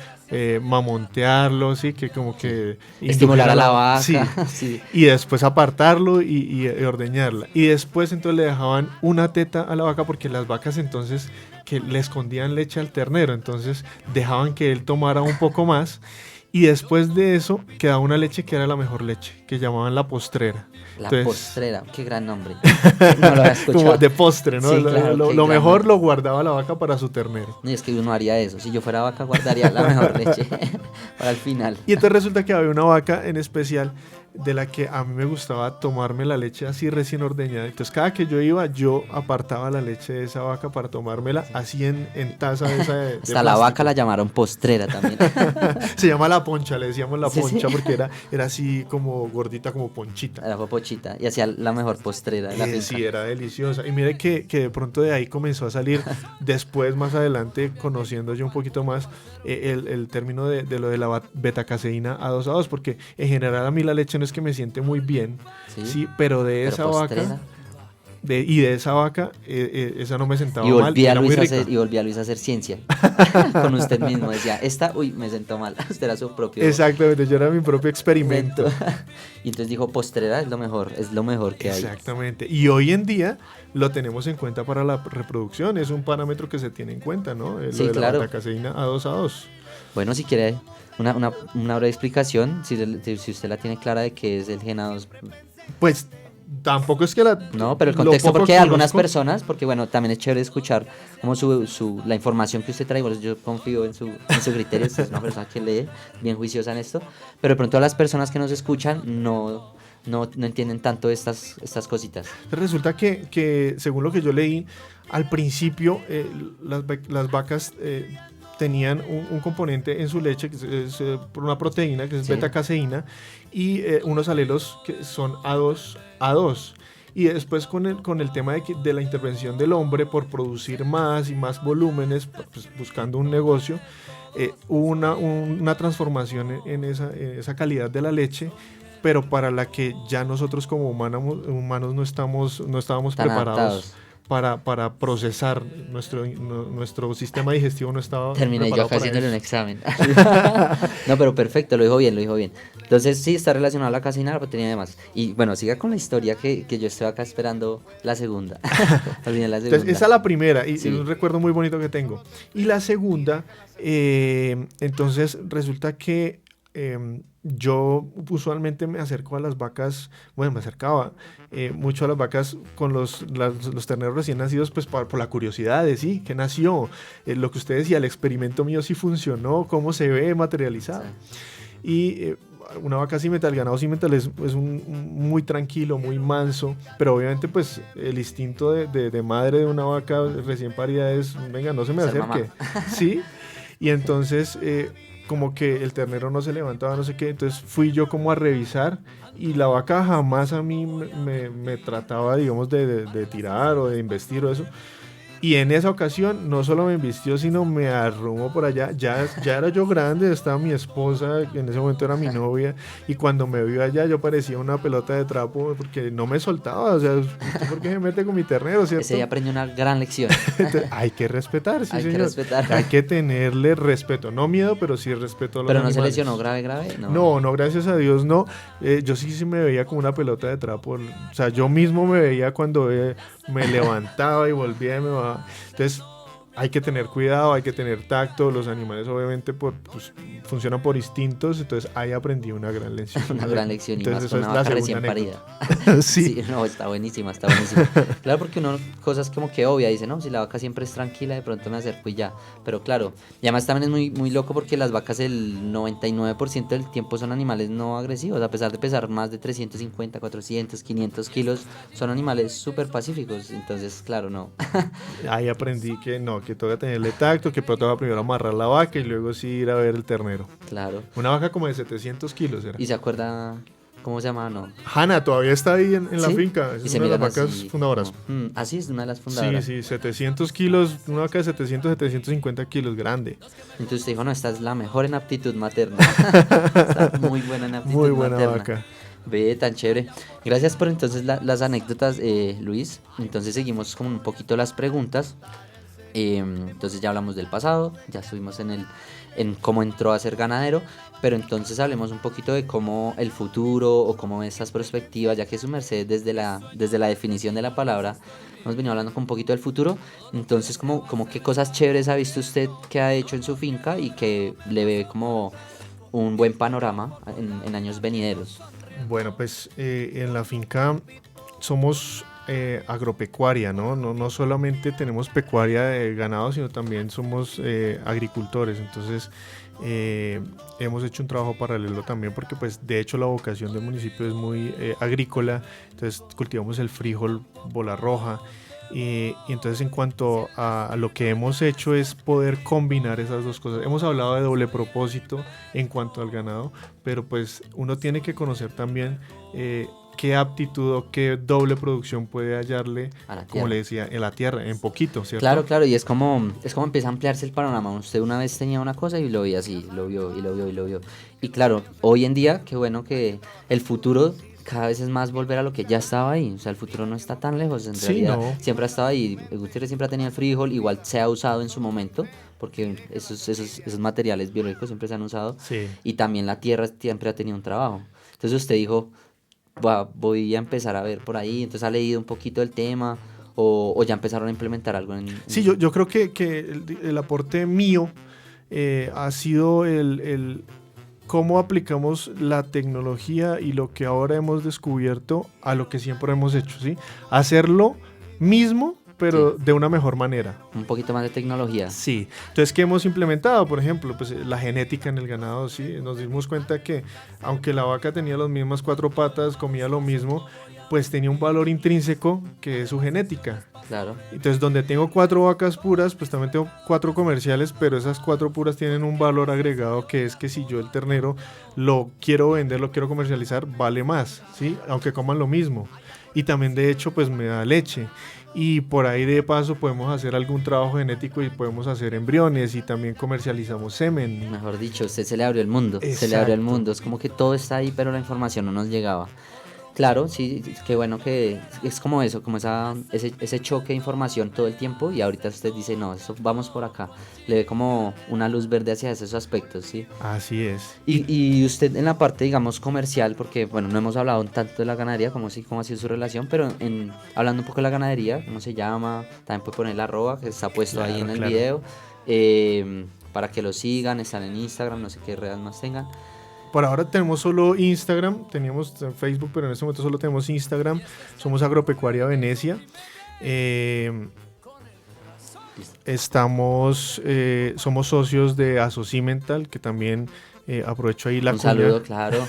mamontearlo, sí, que como que estimular a la vaca, sí, sí. Y después apartarlo y ordeñarla, y después entonces le dejaban una teta a la vaca, porque las vacas entonces que le escondían leche al ternero, entonces dejaban que él tomara un poco más, y después de eso quedaba una leche que era la mejor leche, que llamaban la postrera. Entonces, postrera, qué gran nombre. No lo había escuchado. Como de postre, ¿no? Sí, claro, lo mejor lo guardaba la vaca para su ternero. Y es que uno haría eso. Si yo fuera vaca, guardaría la mejor leche para el final. Y entonces resulta que había una vaca en especial de la que a mí me gustaba tomarme la leche así recién ordeñada. Entonces cada que yo iba, yo apartaba la leche de esa vaca para tomármela así en taza de esa de Hasta plástico. La vaca la llamaron postrera también. Se llama la poncha, le decíamos la poncha, sí. Porque era así como gordita, como ponchita. Era popochita y hacía la mejor postrera de la finca. Sí, era deliciosa. Y mire que de pronto de ahí comenzó a salir después, más adelante, conociendo yo un poquito más el término de lo de la betacaseína A2A2, porque en general a mí la leche no es que me siente muy bien, sí, pero de esa postrera. vaca de esa vaca, esa no me sentaba Y mal, volví, a era muy Luis a rica. hacer, y volví a Luis a hacer ciencia con usted mismo. Decía, me sentó mal. Usted era su propio Exactamente, yo era mi propio experimento. Y entonces dijo, postrera es lo mejor que hay. Exactamente. Y hoy en día lo tenemos en cuenta para la reproducción. Es un parámetro que se tiene en cuenta, ¿no? Sí, lo de claro. la beta-caseína A2A2. Bueno, si quiere una breve explicación, si usted la tiene clara de qué es el gen A2. Pues tampoco es que No, pero el lo contexto, poco porque que algunas conozco- personas, porque bueno, también es chévere escuchar como la información que usted trae, bueno, yo confío en su criterio, usted es una persona que lee, bien juiciosa en esto, pero de pronto a las personas que nos escuchan no entienden tanto estas cositas. Resulta que según lo que yo leí, al principio las vacas tenían un componente en su leche, que es por una proteína, que es Sí. beta-caseína, y unos alelos que son A2. Y después con el tema de la intervención del hombre por producir más y más volúmenes, pues, buscando un negocio, hubo una transformación en esa calidad de la leche, pero para la que ya nosotros como humanos no estábamos Tan preparados adaptados. para procesar. Nuestro sistema digestivo no estaba Terminé yo preparado acá para haciéndole un eso. examen. No, pero perfecto, lo dijo bien. Entonces sí, está relacionado a la caseína, la proteína y demás. Y bueno, siga con la historia que yo estoy acá esperando la segunda. Olvidé la segunda. Entonces, esa es la primera, y Sí. es un recuerdo muy bonito que tengo. Y la segunda, entonces resulta que yo usualmente me acerco a las vacas, bueno, me acercaba mucho a las vacas con los terneros recién nacidos, pues por la curiosidad de sí, ¿qué nació? Lo que usted decía, el experimento mío sí funcionó, cómo se ve materializado. Y una vaca cimental, el ganado cimental es muy tranquilo, muy manso, pero obviamente pues el instinto de madre de una vaca recién parida es, venga, no se me Ser acerque. mamá. Sí, y entonces como que el ternero no se levantaba, no sé qué, entonces fui yo como a revisar y la vaca jamás a mí me trataba, digamos, de tirar o de investir o eso. Y en esa ocasión no solo me embistió, sino me arrumó por allá. Ya era yo grande, estaba mi esposa, que en ese momento era mi novia, y cuando me vio allá yo parecía una pelota de trapo porque no me soltaba. O sea, ¿usted por qué me mete con mi ternero, cierto? Ese día aprendí una gran lección. Entonces, hay que respetar, sí, Hay que señor. respetar. Hay que tenerle respeto, no miedo, pero sí respeto a los Pero no se animales. lesionó grave. No, gracias a Dios no. Yo sí me veía como una pelota de trapo. O sea, yo mismo me veía cuando me levantaba y volvía y me bajaba. Entonces, hay que tener cuidado, hay que tener tacto. Los animales obviamente funcionan por instintos. Entonces, ahí aprendí una gran lección. Una gran lección, y Entonces, más con esa una es vaca la recién segunda parida. Sí. No, está buenísima. Claro, porque uno, cosas como que obvia, dice, no, si la vaca siempre es tranquila, de pronto me acerco y ya. Pero claro, y además también es muy, muy loco porque las vacas el 99% del tiempo son animales no agresivos, a pesar de pesar más de 350, 400, 500 kilos, son animales súper pacíficos, entonces, claro, no. Ahí aprendí que toca tenerle tacto, que toca primero amarrar la vaca y luego sí ir a ver el ternero. Claro. Una vaca como de 700 kilos era. ¿Y se acuerda cómo se llama? No. Hanna todavía está ahí en la ¿Sí? finca. Y Es se una de las miran vacas así, fundadoras. así es una de las fundadoras. Sí, 700 kilos, una vaca de 750 kilos, grande. Entonces usted dijo, no, esta es la mejor en aptitud materna. Está muy buena en aptitud Muy buena materna. vaca. Ve, tan chévere. Gracias por entonces las anécdotas, Luis. Entonces seguimos con un poquito las preguntas. Entonces ya hablamos del pasado, ya estuvimos en cómo entró a ser ganadero, pero entonces hablemos un poquito de cómo el futuro o cómo esas perspectivas, ya que su merced desde la definición de la palabra hemos venido hablando con un poquito del futuro. Entonces como qué cosas chéveres ha visto usted que ha hecho en su finca y que le ve como un buen panorama en años venideros. Bueno, pues en la finca somos agropecuaria, ¿no? No solamente tenemos pecuaria de ganado, sino también somos agricultores. Entonces hemos hecho un trabajo paralelo también porque pues de hecho la vocación del municipio es muy agrícola. Entonces cultivamos el frijol, bola roja. Y entonces en cuanto a lo que hemos hecho es poder combinar esas dos cosas. Hemos hablado de doble propósito en cuanto al ganado, pero pues uno tiene que conocer también qué aptitud o qué doble producción puede hallarle, como le decía, en la tierra, en poquito, ¿cierto? Claro, y es como empieza a ampliarse el panorama. Usted una vez tenía una cosa y lo veía así, lo vio. Y claro, hoy en día, qué bueno que el futuro cada vez es más volver a lo que ya estaba ahí. O sea, el futuro no está tan lejos. En Sí, realidad, no. siempre ha estado ahí. Gutiérrez siempre ha tenido el frijol, igual se ha usado en su momento, porque esos materiales biológicos siempre se han usado. Sí. Y también la tierra siempre ha tenido un trabajo. Entonces usted dijo, voy a empezar a ver por ahí. Entonces ha leído un poquito del tema, o ya empezaron a implementar algo en... Sí, yo creo que el aporte mío ha sido el cómo aplicamos la tecnología y lo que ahora hemos descubierto a lo que siempre hemos hecho, ¿sí? Hacerlo mismo, pero de una mejor manera. Un poquito más de tecnología. Sí. Entonces, ¿qué hemos implementado? Por ejemplo, pues la genética en el ganado, ¿sí? Nos dimos cuenta que aunque la vaca tenía las mismas 4 patas, comía lo mismo, pues tenía un valor intrínseco que es su genética. Claro. Entonces, donde tengo 4 vacas puras, pues también tengo 4 comerciales, pero esas 4 puras tienen un valor agregado, que es que si yo el ternero lo quiero vender, lo quiero comercializar, vale más, ¿sí? Aunque coman lo mismo. Y también, de hecho, pues me da leche. Y por ahí de paso podemos hacer algún trabajo genético y podemos hacer embriones y también comercializamos semen. Mejor dicho, usted se le abrió el mundo. Exacto. Se le abrió el mundo. Es como que todo está ahí, pero la información no nos llegaba. Claro, sí, qué bueno que es como eso, como ese choque de información todo el tiempo, y ahorita usted dice, no, eso vamos por acá. Le ve como una luz verde hacia esos aspectos, ¿sí? Así es. Y usted en la parte, digamos, comercial, porque, bueno, no hemos hablado tanto de la ganadería, cómo ha sido su relación, pero hablando un poco de la ganadería, cómo se llama, también puede poner la @, que está puesto ahí en el video, para que lo sigan, están en Instagram, no sé qué redes más tengan. Por ahora tenemos solo Instagram, teníamos Facebook, pero en este momento solo tenemos Instagram. Somos Agropecuaria Venecia. Somos socios de Asocimental, que también aprovecho ahí la Un cuña. saludo, claro.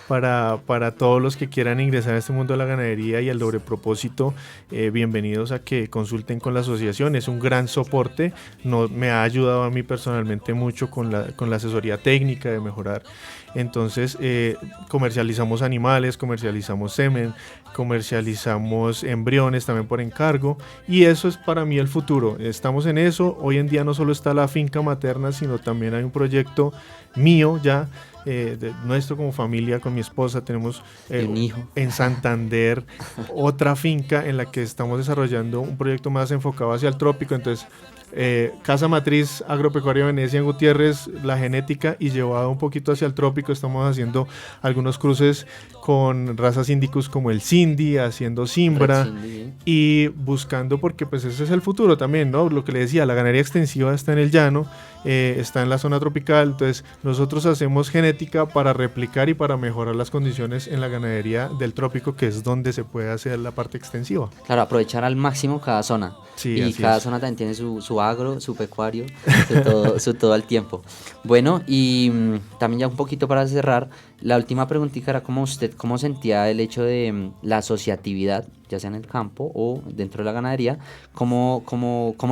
para todos los que quieran ingresar a este mundo de la ganadería y al doble propósito, bienvenidos a que consulten con la asociación. Es un gran soporte, me ha ayudado a mí personalmente mucho con la asesoría técnica de mejorar. Entonces, comercializamos animales, comercializamos semen, comercializamos embriones también por encargo, y eso es para mí el futuro. Estamos en eso. Hoy en día no solo está la finca materna, sino también hay un proyecto mío ya, nuestro como familia, con mi esposa. Tenemos un hijo en Santander otra finca en la que estamos desarrollando un proyecto más enfocado hacia el trópico. Entonces, Casa Matriz Agropecuaria Venecia en Gutiérrez, la genética, y llevado un poquito hacia el trópico, estamos haciendo algunos cruces con razas índicos como el Cindy, haciendo Simbra y buscando, porque pues ese es el futuro también, ¿no? Lo que le decía, la ganadería extensiva está en el llano, está en la zona tropical. Entonces nosotros hacemos genética para replicar y para mejorar las condiciones en la ganadería del trópico, que es donde se puede hacer la parte extensiva. Claro, aprovechar al máximo cada zona. Sí, y cada zona también tiene su agro, su pecuario, su todo al tiempo. Bueno, y también ya un poquito para cerrar, la última preguntita era cómo sentía el hecho de la asociatividad, ya sea en el campo o dentro de la ganadería, cómo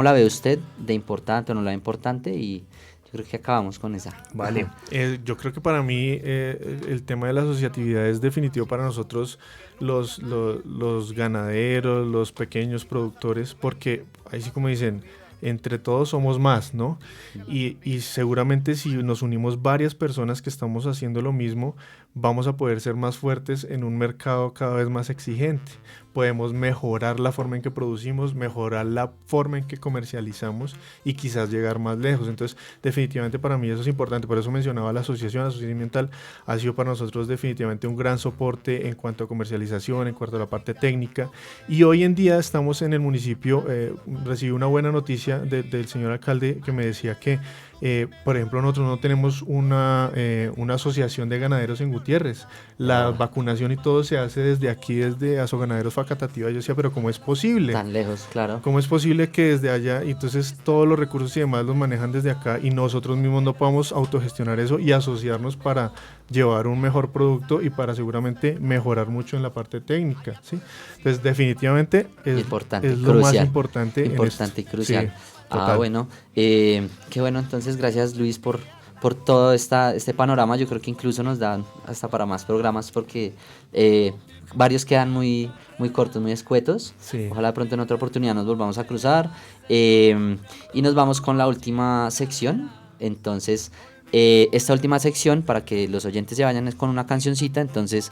la ve usted, de importante o no la ve importante, y yo creo que acabamos con esa. Vale, yo creo que para mí el tema de la asociatividad es definitivo para nosotros los ganaderos, los pequeños productores, porque ahí sí, como dicen, entre todos somos más, ¿no? Y seguramente si nos unimos varias personas que estamos haciendo lo mismo, vamos a poder ser más fuertes en un mercado cada vez más exigente. Podemos mejorar la forma en que producimos, mejorar la forma en que comercializamos y quizás llegar más lejos. Entonces, definitivamente para mí eso es importante. Por eso mencionaba la asociación Mental. Ha sido para nosotros definitivamente un gran soporte en cuanto a comercialización, en cuanto a la parte técnica. Y hoy en día estamos en el municipio, recibí una buena noticia del señor alcalde, que me decía que, por ejemplo, nosotros no tenemos una asociación de ganaderos en Gutiérrez. La vacunación y todo se hace desde aquí, desde Asoganaderos Facatativá. Yo decía, pero ¿cómo es posible? Tan lejos, claro. ¿Cómo es posible que desde allá, y entonces todos los recursos y demás los manejan desde acá, y nosotros mismos no podamos autogestionar eso y asociarnos para llevar un mejor producto y para seguramente mejorar mucho en la parte técnica, ¿sí? Entonces, definitivamente es lo más importante. Importante y crucial. Sí, bueno, qué bueno. Entonces, gracias, Luis, por todo este panorama. Yo creo que incluso nos dan hasta para más programas, porque varios quedan muy cortos, muy escuetos. Sí. Ojalá de pronto en otra oportunidad nos volvamos a cruzar. Y nos vamos con la última sección. Entonces, esta última sección, para que los oyentes se vayan, es con una cancioncita. Entonces,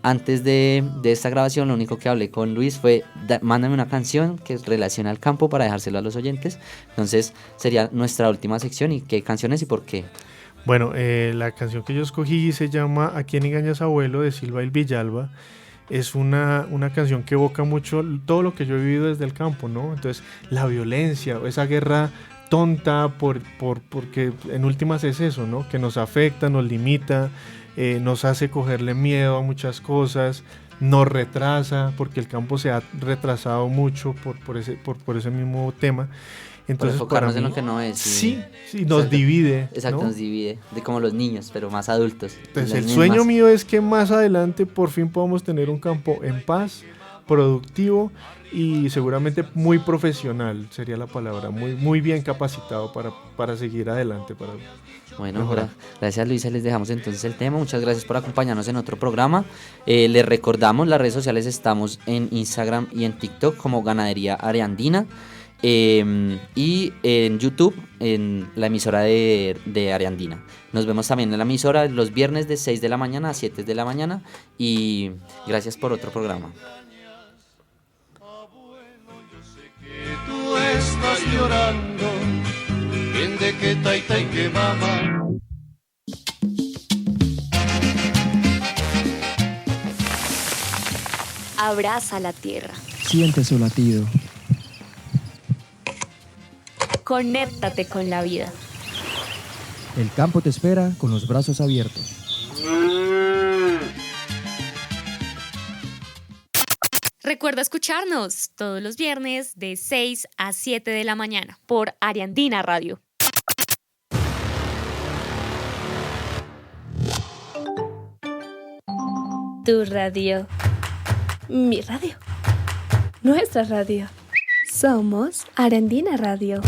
antes de esta grabación, lo único que hablé con Luis fue, mándame una canción que relacione al campo para dejárselo a los oyentes. Entonces sería nuestra última sección. ¿Y qué canciones y por qué? Bueno, la canción que yo escogí se llama ¿A quién engañas abuelo? De Silva y Villalba. Es una canción que evoca mucho todo lo que yo he vivido desde el campo, ¿no? Entonces, la violencia, esa guerra tonta, porque en últimas es eso, ¿no? Que nos afecta, nos limita, nos hace cogerle miedo a muchas cosas, nos retrasa, porque el campo se ha retrasado mucho por ese mismo tema. Entonces, por enfocarnos para mí, en lo que no es. Sí, nos divide. Exacto, ¿no? nos divide, de como los niños, pero más adultos. Pues el sueño mío es que más adelante por fin podamos tener un campo en paz, productivo y seguramente muy profesional, sería la palabra, muy bien capacitado para seguir adelante. Bueno, gracias Luisa, les dejamos entonces el tema. Muchas gracias por acompañarnos en otro programa. Les recordamos, las redes sociales estamos en Instagram y en TikTok como Ganadería Areandina. Y en YouTube, en la emisora de Areandina. Nos vemos también en la emisora los viernes de 6 de la mañana a 7 de la mañana. Y gracias por otro programa. Abuelo, yo sé que tú estás llorando, bien de que taita y que mamá. Abraza la tierra. Siente su latido. Conéctate con la vida. El campo te espera con los brazos abiertos. Recuerda escucharnos todos los viernes de 6 a 7 de la mañana por Areandina Radio. Tu radio. Mi radio. Nuestra radio. Somos Areandina Radio.